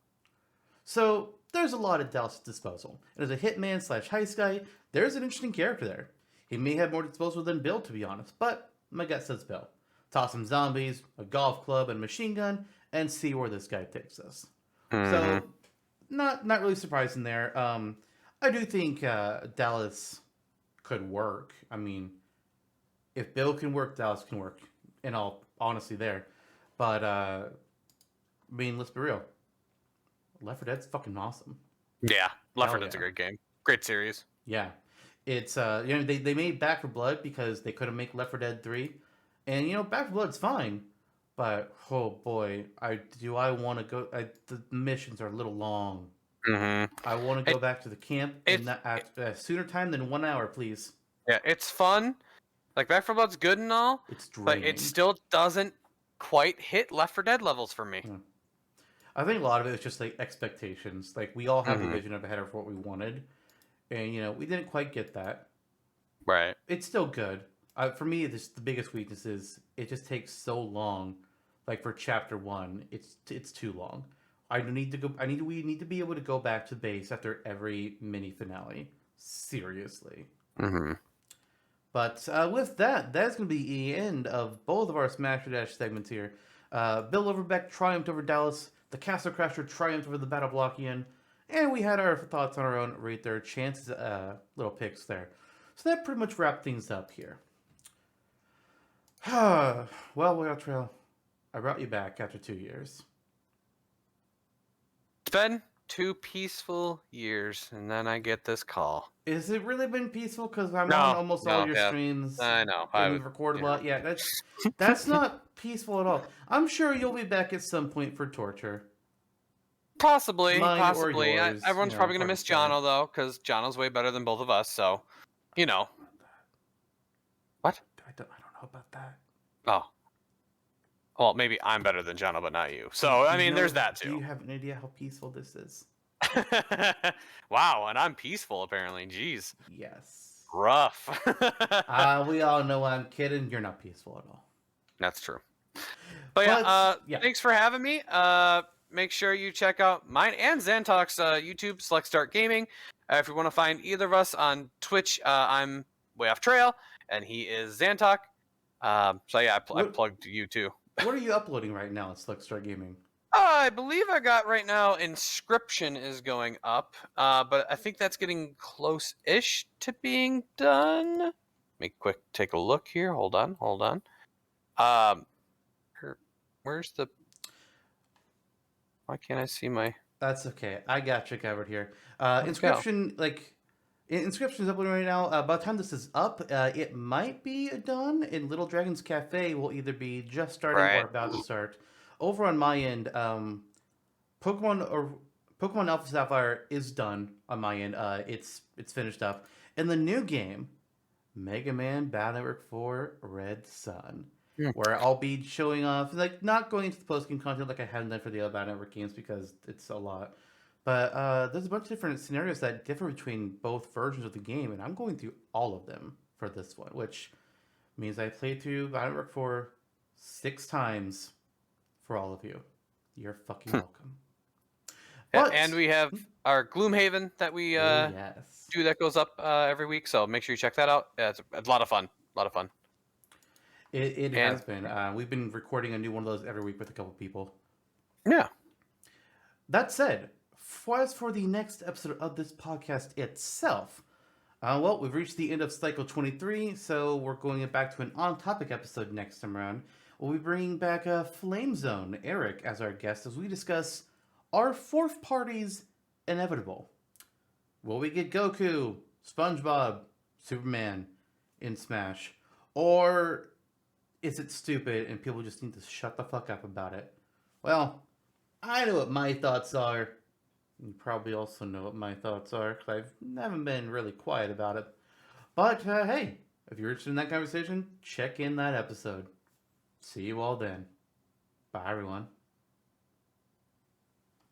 So there's a lot at Dallas' disposal. And as a hitman / heist guy, there's an interesting character there. He may have more disposal than Bill, to be honest, but my gut says Bill. Toss some zombies, a golf club, and a machine gun, and see where this guy takes us. Mhm. So, not really surprising there. I do think Dallas could work. I mean, if Bill can work, Dallas can work. In all honesty, there. But I mean, let's be real. Left 4 Dead's fucking awesome. Yeah. Left 4 Hell Dead's a yeah. great game. Great series. Yeah, it's they made Back 4 Blood because they couldn't make Left 4 Dead 3, and Back 4 Blood's fine, but oh boy, I want to go. The missions are a little long. Mm-hmm. I want to go back to the camp in that sooner time than 1 hour, please. Yeah, it's fun. Like Back 4 Blood's good and all, It's but draining. it still doesn't quite hit Left 4 Dead levels for me. Yeah. I think a lot of it is just like expectations. Like we all have Mhm. a vision of ahead of what we wanted, and we didn't quite get that. Right. It's still good. For me, the biggest weakness is it just takes so long. Like for chapter 1, it's too long. We need to be able to go back to base after every mini finale. Seriously. Mm-hmm. But with that's going to be the end of both of our Smash or Dash segments here. Bill Overbeck triumphed over Dallas. The Castle Crasher triumphed over the BattleBlockian. And we had our thoughts on our own, rate their chances, little picks there. So that pretty much wrapped things up here. Well, WayOffTrail, I brought you back after 2 years. It's been 2 peaceful years, and then I get this call. Has it really been peaceful? Because I'm No, on almost all no, your yeah. streams. I know. And we've recorded a lot. Yeah, that's not peaceful at all. I'm sure you'll be back at some point for torture. Possibly. Mine or Possibly. yours, Everyone's probably going to hard miss to say. Jonno, though, because Jonno's way better than both of us, so, What? I don't know about that. Oh. Well, maybe I'm better than Jonno, but not you. So, I mean, there's that, Do you too. have an idea how peaceful this is? Wow, and I'm peaceful, apparently. Jeez. Yes. Rough. We all know I'm kidding. You're not peaceful at all. That's true. But yeah, yeah. Thanks for having me. Make sure you check out mine and Zantok's YouTube, Select Start Gaming. If you want to find either of us on Twitch, I'm WayOffTrail, and he is Zantok. So yeah, I plugged you too. What are you uploading right now at Select Start Gaming? I believe I got right now Inscription is going up, but I think that's getting close-ish to being done. Let me quick take a look here. Hold on. Where's the... Why can't I see my... That's okay. I got you covered here. Where'd it go? Inscription, Inscription is up right now. By the time this is up, it might be done. And Little Dragon's Cafe will either be just starting or Right. about to start. Over on my end, Pokemon Alpha Sapphire is done on my end. It's finished up. And the new game, Mega Man Battle Network 4 Red Sun, where I'll be showing off, not going into the post game content like I haven't done for the other Battle Network games because it's a lot. But there's a bunch of different scenarios that differ between both versions of the game, and I'm going through all of them for this one, which means I played through Battle Network 4 6 times for all of you. You're fucking welcome. Yeah, But, and we have our Gloomhaven that we yes. do that goes up every week, so make sure you check that out. Yeah, it's a lot of fun. It And has been. We've been recording a new one of those every week with a couple people. yeah, That said, as for the next episode of this podcast itself, we've reached the end of cycle 23, so we're going back to an on-topic episode next time around. We'll be bringing back Flame Zone Eric as our guest as we discuss, are fourth parties inevitable? Will we get Goku, SpongeBob, Superman in Smash? Or is it stupid and people just need to shut the fuck up about it? Well, I know what my thoughts are. You probably also know what my thoughts are, because I haven't been really quiet about it. But hey, if you're interested in that conversation, check in that episode. See you all then. Bye, everyone.